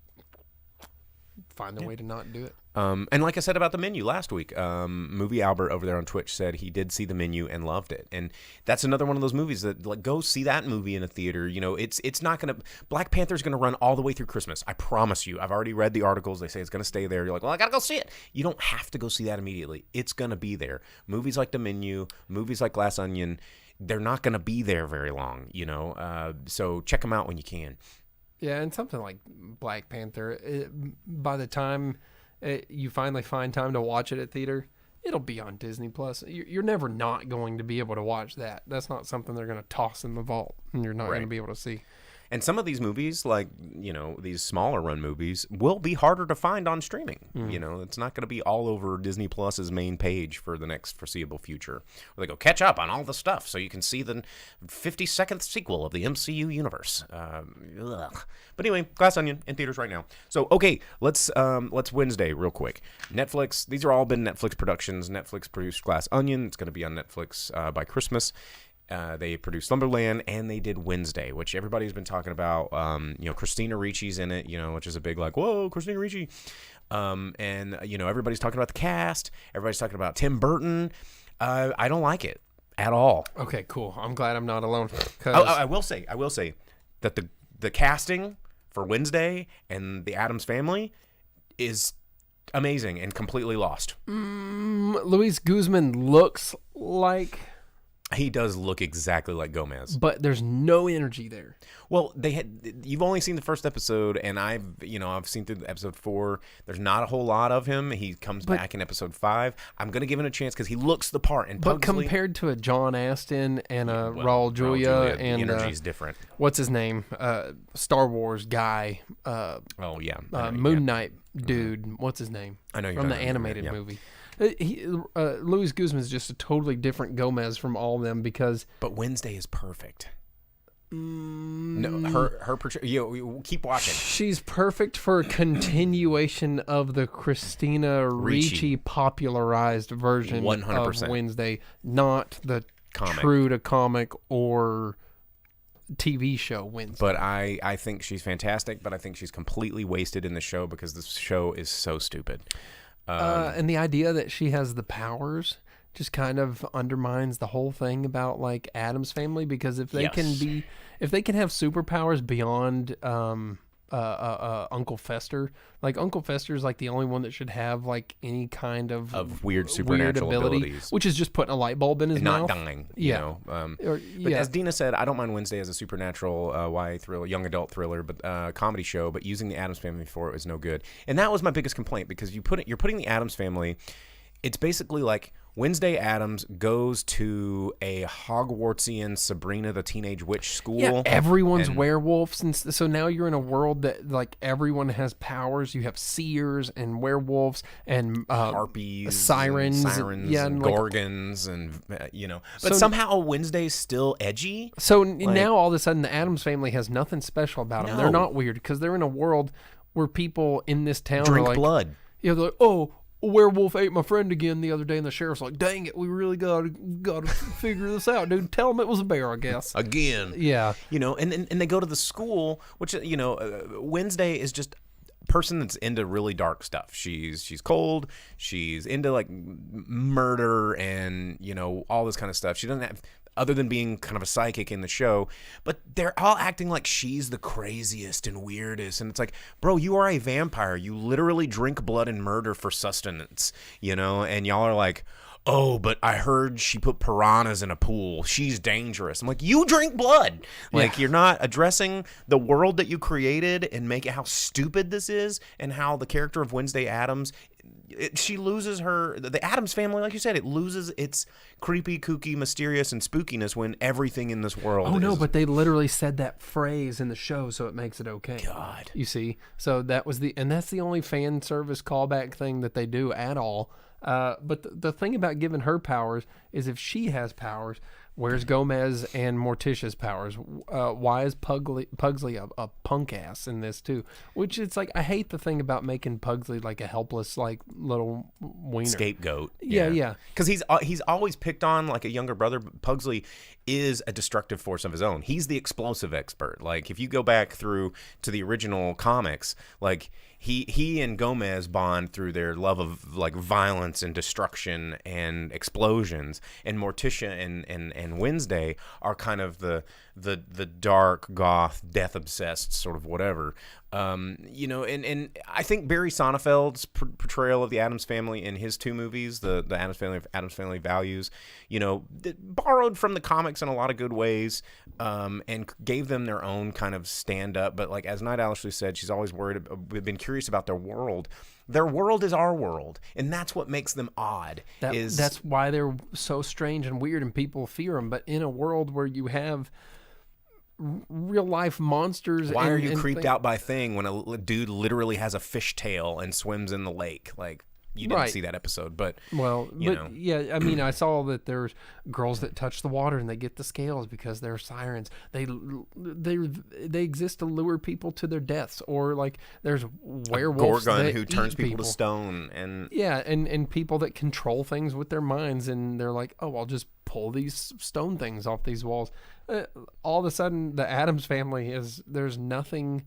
find a way to not do it. And like I said about The Menu last week, Movie Albert over there on Twitch said he did see The Menu and loved it. And that's another one of those movies that, like, go see that movie in a theater. It's not going to... Black Panther's going to run all the way through Christmas. I promise you. I've already read the articles. They say it's going to stay there. You're like, well, I got to go see it. You don't have to go see that immediately. It's going to be there. Movies like The Menu, movies like Glass Onion, they're not going to be there very long, so check them out when you can. Yeah, and something like Black Panther, by the time you finally find time to watch it at theater, it'll be on Disney Plus. You're never not going to be able to watch that. That's not something they're going to toss in the vault, and you're not going to be able to see. And some of these movies, like, these smaller run movies, will be harder to find on streaming. It's not going to be all over Disney Plus's main page for the next foreseeable future. Where they go, catch up on all the stuff so you can see the 52nd sequel of the MCU universe. But anyway, Glass Onion in theaters right now. So, okay, let's Wednesday real quick. Netflix, these are all been Netflix productions. Netflix produced Glass Onion. It's going to be on Netflix by Christmas. They produced Slumberland, and they did Wednesday, which everybody's been talking about. Christina Ricci's in it, which is a big, like, whoa, Christina Ricci. And everybody's talking about the cast. Everybody's talking about Tim Burton. I don't like it at all. Okay, cool. I'm glad I'm not alone. I will say that the casting for Wednesday and the Addams Family is amazing and completely lost. Luis Guzman looks like... He does look exactly like Gomez, but there's no energy there. Well, you've only seen the first episode, and I've seen through episode 4. There's not a whole lot of him. He comes back in episode 5. I'm gonna give him a chance because he looks the part. And but compared to a John Astin and a Raul Julia, and the energy's different. What's his name? Star Wars guy. Moon Knight dude. What's his name? I know you're from the animated movie. Luis Guzman is just a totally different Gomez from all of them because... But Wednesday is perfect. No, her you keep watching. She's perfect for a continuation of the Christina Ricci popularized version 100%. Of Wednesday, not the true to comic or TV show Wednesday. But I think she's fantastic, but I think she's completely wasted in the show because the show is so stupid. And the idea that she has the powers just kind of undermines the whole thing about like Addams Family, because if they can have superpowers beyond Uncle Fester, like Uncle Fester is like the only one that should have like any kind of weird supernatural abilities, which is just putting a light bulb in his mouth, not dying. But as Dina said, I don't mind Wednesday as a supernatural YA thriller, young adult thriller, but comedy show. But using the Addams Family for it was no good, and that was my biggest complaint because you're putting the Addams Family. It's basically like Wednesday Addams goes to a Hogwartsian Sabrina the Teenage Witch school. Yeah, everyone's werewolves, and so now you're in a world that like everyone has powers. You have seers and werewolves and harpies, sirens, and like, gorgons, and But So- somehow Wednesday's still edgy. So now all of a sudden the Addams family has nothing special about them. They're No. not weird because they're in a world where people in this town Drink are like, blood. Yeah, they're like, oh, a werewolf ate my friend again the other day, and the sheriff's like, dang it, we really gotta figure this out, dude. Tell him it was a bear, I guess. Again. Yeah. And they go to the school, which, Wednesday is just a person that's into really dark stuff. She's cold. She's into, like, murder and, all this kind of stuff. She doesn't have, other than being kind of a psychic in the show, but they're all acting like she's the craziest and weirdest. And it's like, bro, you are a vampire. You literally drink blood and murder for sustenance, and y'all are like, oh, but I heard she put piranhas in a pool. She's dangerous. I'm like, you drink blood. Like, you're not addressing the world that you created and make it how stupid this is, and how the character of Wednesday Addams, she loses the Addams family, like you said, it loses its creepy, kooky, mysterious, and spookiness when everything in this world Oh, is... no, but they literally said that phrase in the show, so it makes it okay. God. You see? So that's the only fan service callback thing that they do at all. But the thing about giving her powers is if she has powers, where's Gomez and Morticia's powers? Why is Pugsley a punk ass in this too? Which it's like, I hate the thing about making Pugsley like a helpless, like, little wiener. Scapegoat. Yeah. Because he's always picked on like a younger brother. Pugsley is a destructive force of his own. He's the explosive expert. Like, if you go back through to the original comics, like, he and Gomez bond through their love of, like, violence and destruction and explosions, and Morticia and Wednesday are kind of the dark, goth, death obsessed sort of whatever. And I think Barry Sonnefeld's portrayal of the Addams family in his two movies, the Addams Family Values, borrowed from the comics in a lot of good ways, and gave them their own kind of stand up. But, like, as Night Ashley said, she's always we've been curious about their world. Their world is our world, and that's what makes them odd. That's why they're so strange and weird, and people fear them. But in a world where you have real life monsters, why are you creeped out by Thing when a dude literally has a fish tail and swims in the lake? Like, you didn't see that episode, but yeah, I mean, I saw that there's girls that touch the water and they get the scales because they're sirens. They exist to lure people to their deaths, or like there's werewolves Gorgon that who turns eat people to stone, and and people that control things with their minds, and they're like, oh, I'll just pull these stone things off these walls. All of a sudden, the Addams family there's nothing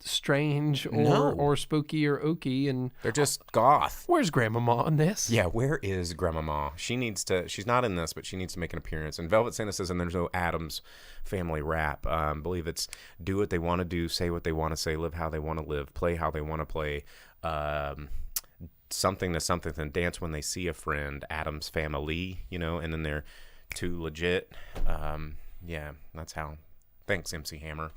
strange or spooky or ooky, and they're just goth. Where's Grandmama on this? Yeah, where is Grandmama? She's not in this, but she needs to make an appearance. And Velvet Santa says, and there's no Addams family rap. I believe it's do what they want to do, say what they want to say, live how they want to live, play how they want to play, something to something, and dance when they see a friend. Addams family, and then they're too legit. Yeah, that's how. Thanks, MC Hammer.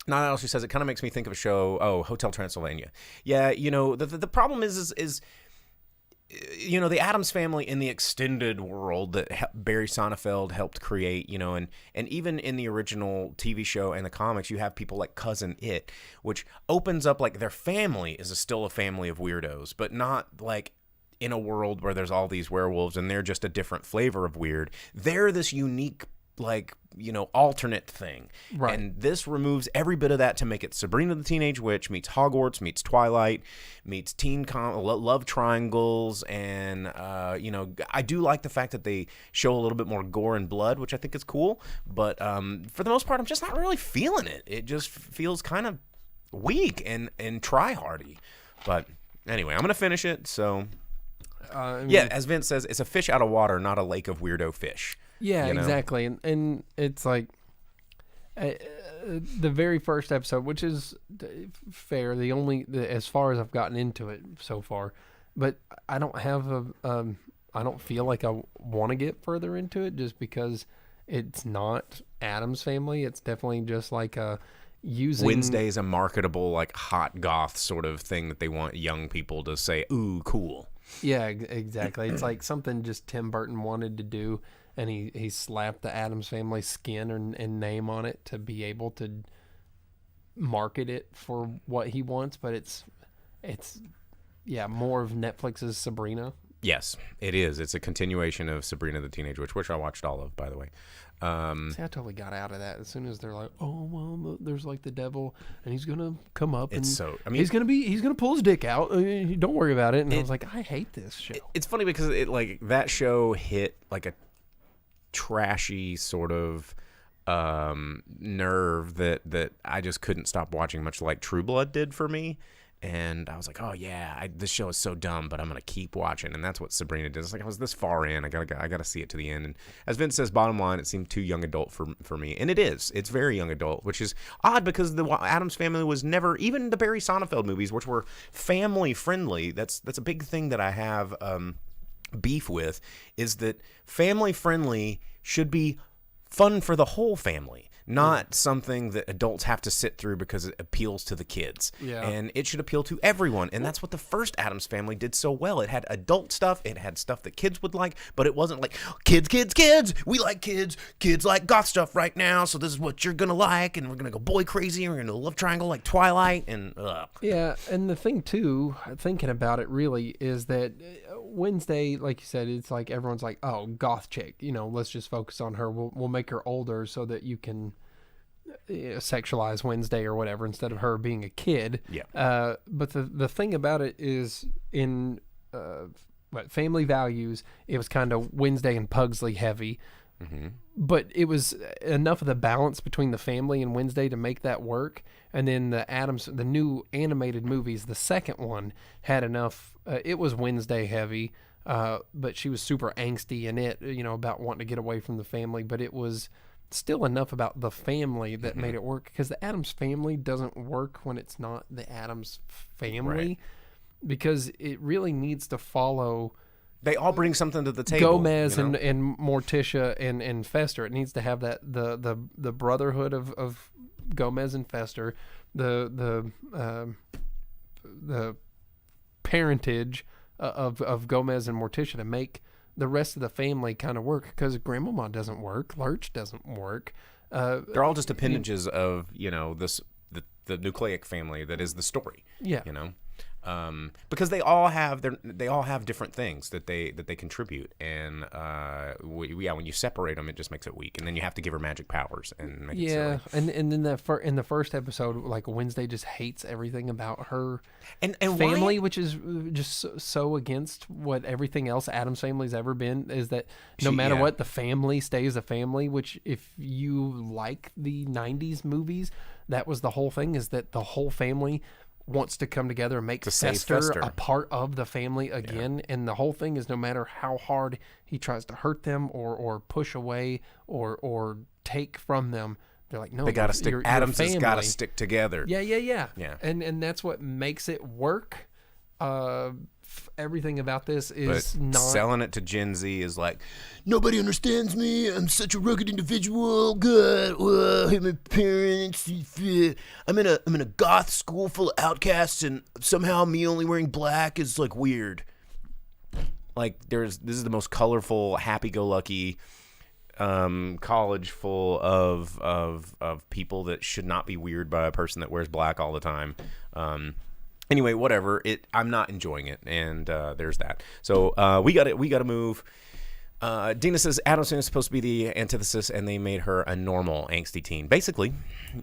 Not else, she says, it kind of makes me think of a show, Hotel Transylvania. Yeah, the problem is the Addams family in the extended world that Barry Sonnenfeld helped create, and even in the original TV show and the comics, you have people like Cousin It, which opens up like their family is still a family of weirdos, but not like in a world where there's all these werewolves and they're just a different flavor of weird. They're this unique, like, alternate thing. Right. And this removes every bit of that to make it Sabrina the Teenage Witch meets Hogwarts, meets Twilight, meets love triangles. And, I do like the fact that they show a little bit more gore and blood, which I think is cool. But for the most part, I'm just not really feeling it. It just feels kind of weak and try-hardy. But anyway, I'm going to finish it. So, as Vince says, it's a fish out of water, not a lake of weirdo fish. Yeah, exactly. And it's like the very first episode, which is fair, as far as I've gotten into it so far, but I don't have I don't feel like I want to get further into it just because it's not Addams Family. It's definitely just like using Wednesday's a marketable, like, hot goth sort of thing that they want young people to say, ooh, cool. Yeah, exactly. It's like something just Tim Burton wanted to do, and he slapped the Addams Family skin and name on it to be able to market it for what he wants. But it's more of Netflix's Sabrina. Yes, it is. It's a continuation of Sabrina the Teenage Witch, which I watched all of, by the way. See, I totally got out of that as soon as they're like, "Oh well, there's like the devil, and he's gonna come up, and he's gonna pull his dick out. Don't worry about it." And I was like, "I hate this show." It's funny because that show hit like a trashy sort of nerve that I just couldn't stop watching, much like True Blood did for me. And I was like, oh yeah, this show is so dumb, but I'm gonna keep watching, and that's what Sabrina did. It's like I was this far in, I gotta see it to the end. And as Vince says, bottom line, it seemed too young adult for me, and it is. It's very young adult, which is odd because the Addams Family was never, even the Barry Sonnenfeld movies, which were family friendly. That's a big thing that I have beef with, is that family friendly should be fun for the whole family. Not something that adults have to sit through because it appeals to the kids. Yeah. And it should appeal to everyone. And that's what the first Addams Family did so well. It had adult stuff. It had stuff that kids would like, but it wasn't like, kids. We like kids. Kids like goth stuff right now, so this is what you're going to like, and we're going to go boy crazy, and we're going to love triangle like Twilight, and ugh. Yeah, and the thing, too, thinking about it really, is that Wednesday, like you said, it's like everyone's like, oh, goth chick, let's just focus on her. We'll make her older so that you can sexualize Wednesday or whatever instead of her being a kid. Yeah. But the thing about it is in Family Values, it was kind of Wednesday and Pugsley heavy. Mm-hmm. But it was enough of the balance between the family and Wednesday to make that work. And then the new animated movies, the second one had enough. It was Wednesday heavy, but she was super angsty in it, about wanting to get away from the family. But it was still enough about the family that made it work, because the Addams Family doesn't work when it's not the Addams Family, right? Because it really needs to follow. They all bring something to the table. Gomez and Morticia and Fester. It needs to have that the brotherhood of Gomez and Fester, the parentage of Gomez and Morticia to make the rest of the family kind of work, because Grandmama doesn't work, Lurch doesn't work. They're all just appendages of the nucleic family that is the story. Yeah. Because they all have different things that they contribute, and when you separate them, it just makes it weak, and then you have to give her magic powers and make it silly. and then in the first episode, like, Wednesday just hates everything about her and family, why? Which is just so against what everything else Addams Family's ever been. Is that no matter what, the family stays a family. Which, if you like the '90s movies, that was the whole thing. Is that the whole family wants to come together and make Fester a part of the family again. Yeah. And the whole thing is, no matter how hard he tries to hurt them or push away or take from them, they're like, no, they gotta stick. Addams has got to stick together. Yeah. And that's what makes it work. Everything about this is but not selling it to Gen Z is like, nobody understands me. I'm such a rugged individual. Good. I hate my parents. I'm in a goth school full of outcasts, and somehow me only wearing black is like weird. Like, this is the most colorful, happy-go-lucky college full of people that should not be weird by a person that wears black all the time. Anyway, whatever. I'm not enjoying it, and there's that. So we got to move. Dina says Addams is supposed to be the antithesis, and they made her a normal angsty teen, basically.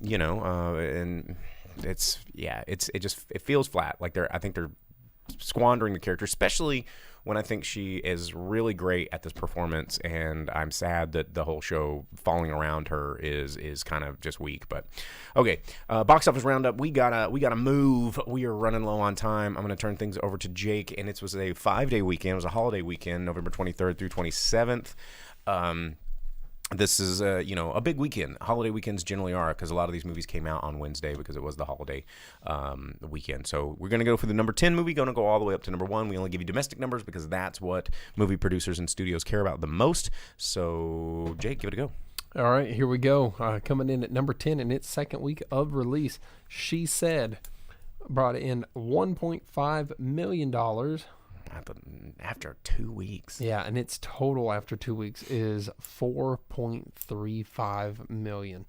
And it feels flat. Like I think they're squandering the character, especially when I think she is really great at this performance, and I'm sad that the whole show falling around her is kind of just weak. But okay, box office roundup. We gotta move. We are running low on time. I'm gonna turn things over to Jake, and it was a 5-day weekend. It was a holiday weekend, November 23rd through 27th. This is a big weekend. Holiday weekends generally are, because a lot of these movies came out on Wednesday because it was the holiday weekend. So we're going to go for the number 10 movie, going to go all the way up to number 1. We only give you domestic numbers because that's what movie producers and studios care about the most. So, Jake, give it a go. All right, here we go. Coming in at number 10 in its second week of release, She Said brought in $1.5 million. after 2 weeks. Yeah, and its total after 2 weeks is $4.35 million.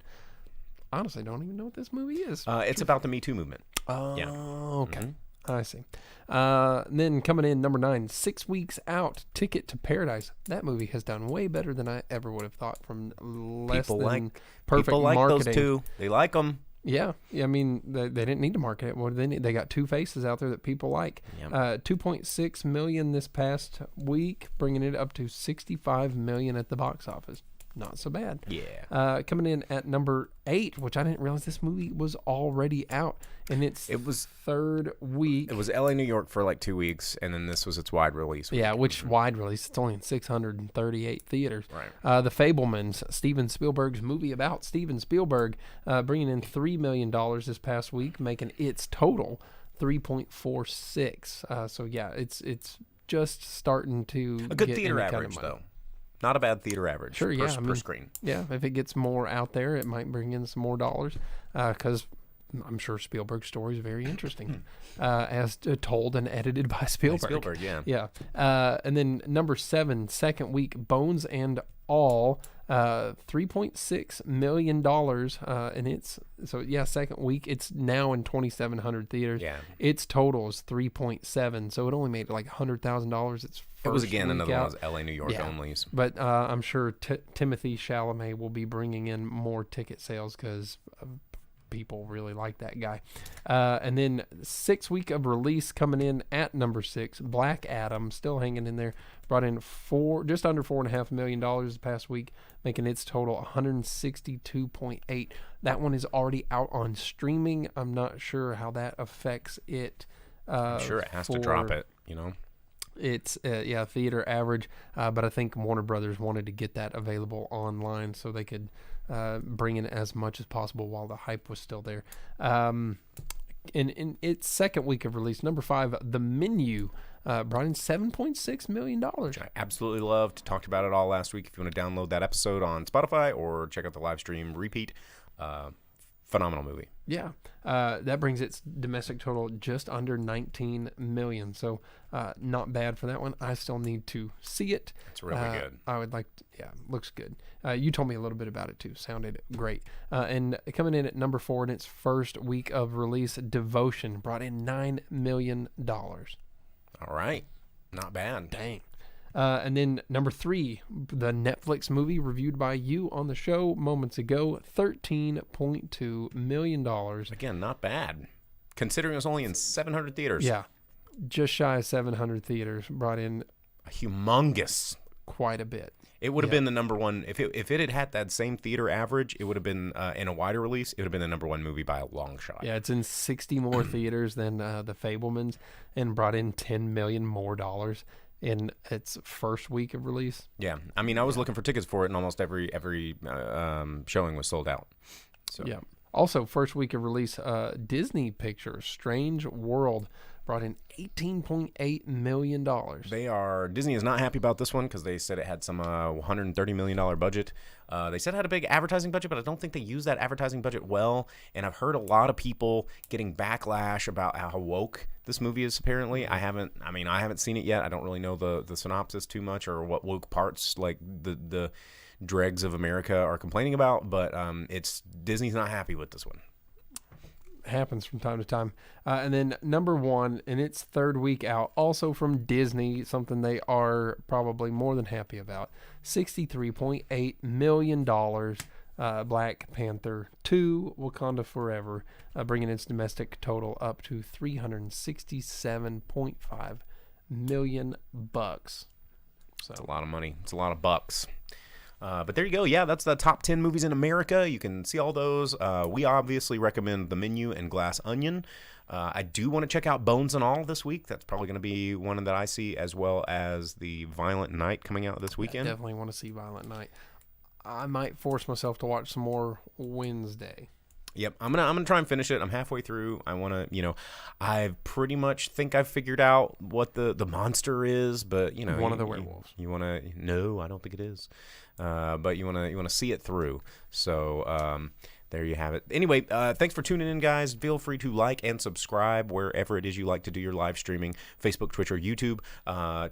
Honestly, don't even know what this movie is. It's about the Me Too movement. Oh, Yeah. okay. I see. Then coming in number 9, 6 weeks out, Ticket to Paradise. That movie has done way better than I ever would have thought. From less People than like perfect marketing. those two. They like them. Yeah, I mean, they didn't need to market it. What do they need? They got two faces out there that people like. Yep. 2.6 million this past week, bringing it up to 65 million at the box office. Not so bad. Yeah. Coming in at number 8, which I didn't realize this movie was already out, and it was third week. It was LA, New York for like 2 weeks, and then this was its wide release week. Yeah, which wide release? It's only in 638 theaters. Right. The Fabelmans, Steven Spielberg's movie about Steven Spielberg, bringing in $3 million this past week, making its total 3.46. So yeah, it's just starting to A good get theater any kind of average, money. though. Not a bad theater average Sure, yeah, per screen. Yeah, if it gets more out there, it might bring in some more dollars, because I'm sure Spielberg's story is very interesting, as told and edited by Spielberg. Spielberg, yeah. Yeah. And then number 7, second week, Bones and All, $3.6 million, and it's second week. It's now in 2,700 theaters. Yeah. Its total is 3.7, so it only made like $100,000. Its It was first again week another out. one of those LA, New York onlys. But I'm sure Timothy Chalamet will be bringing in more ticket sales because people really like that guy. And then 6th week of release coming in at number 6, Black Adam, still hanging in there, brought in just under $4.5 million this past week, making its total 162.8. That one is already out on streaming. I'm not sure how that affects it. I'm sure it has to drop it, you know. It's theater average, but I think Warner Brothers wanted to get that available online so they could bring in as much as possible while the hype was still there. In its second week of release, number 5, The Menu, brought in $7.6 million. Which I absolutely loved. Talked about it all last week. If you want to download that episode on Spotify or check out the live stream repeat, phenomenal movie. Yeah, that brings its domestic total just under 19 million. So not bad for that one. I still need to see it. It's really good. I would like to, looks good. You told me a little bit about it too. Sounded great. And coming in at number 4 in its first week of release, Devotion brought in $9 million. All right. Not bad. Dang. And then number 3, the Netflix movie reviewed by you on the show moments ago, $13.2 million. Again, not bad. Considering it was only in 700 theaters. Yeah, just shy of 700 theaters, brought in A humongous. quite a bit. It would have been the number one. If it had that same theater average, it would have been, in a wider release, it would have been the number one movie by a long shot. Yeah, it's in 60 more theaters than The Fabelmans, and brought in $10 million more dollars in its first week of release. Yeah, I mean, I was looking for tickets for it, and almost every showing was sold out. So Yeah. Also, first week of release, Disney Pictures, Strange World, brought in $18.8 million. Disney is not happy about this one because they said it had some $130 million budget. They said it had a big advertising budget, but I don't think they used that advertising budget well. And I've heard a lot of people getting backlash about how woke this movie is. Apparently, I haven't seen it yet. I don't really know the synopsis too much or what woke parts like the dregs of America are complaining about. But Disney's not happy with this one. Happens from time to time. And then number 1 in its third week out, also from Disney, something they are probably more than happy about, $63.8 million, Black Panther 2, Wakanda Forever, bringing its domestic total up to $367.5 million. So It's a lot of money. It's a lot of bucks. But there you go. Yeah, that's the top 10 movies in America. You can see all those. We obviously recommend The Menu and Glass Onion. I do want to check out Bones and All this week. That's probably going to be one that I see, as well as the Violent Night coming out this weekend. I definitely want to see Violent Night. I might force myself to watch some more Wednesday. Yep, I'm gonna try and finish it. I'm halfway through. I want to, I pretty much think I've figured out what the monster is, but One of the werewolves. You want to? No, I don't think it is. But you want to see it through. So there you have it. Anyway, thanks for tuning in, guys. Feel free to like and subscribe wherever it is you like to do your live streaming, Facebook, Twitch, or YouTube.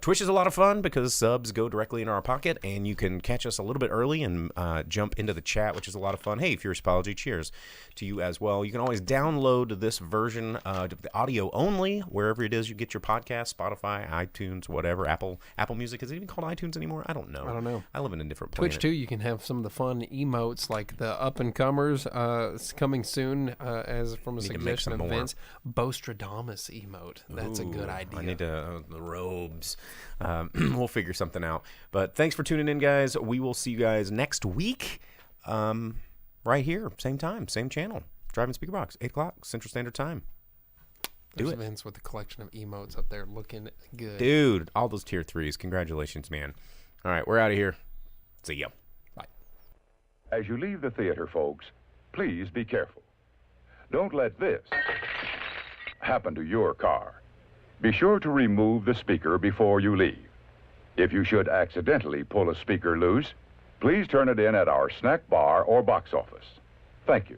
Twitch is a lot of fun because subs go directly in our pocket, and you can catch us a little bit early and jump into the chat, which is a lot of fun. Hey, Furious Apology, cheers to you as well. You can always download this version, the audio only, wherever it is you get your podcast, Spotify, iTunes, whatever, Apple Music. Is it even called iTunes anymore? I don't know. I live in a different planet. Twitch, too, you can have some of the fun emotes, like the up-and-comers coming soon as from a suggestion of Vince. Bostradamus emote. That's a good idea. I need the robes. We'll figure something out. But thanks for tuning in, guys. We will see you guys next week right here. Same time, same channel. Driving Speaker Box, 8 o'clock Central Standard Time. There's Vince with a collection of emotes up there looking good. Dude, all those tier 3s. Congratulations, man. All right, we're out of here. See ya. Bye. As you leave the theater, folks, please be careful. Don't let this happen to your car. Be sure to remove the speaker before you leave. If you should accidentally pull a speaker loose, please turn it in at our snack bar or box office. Thank you.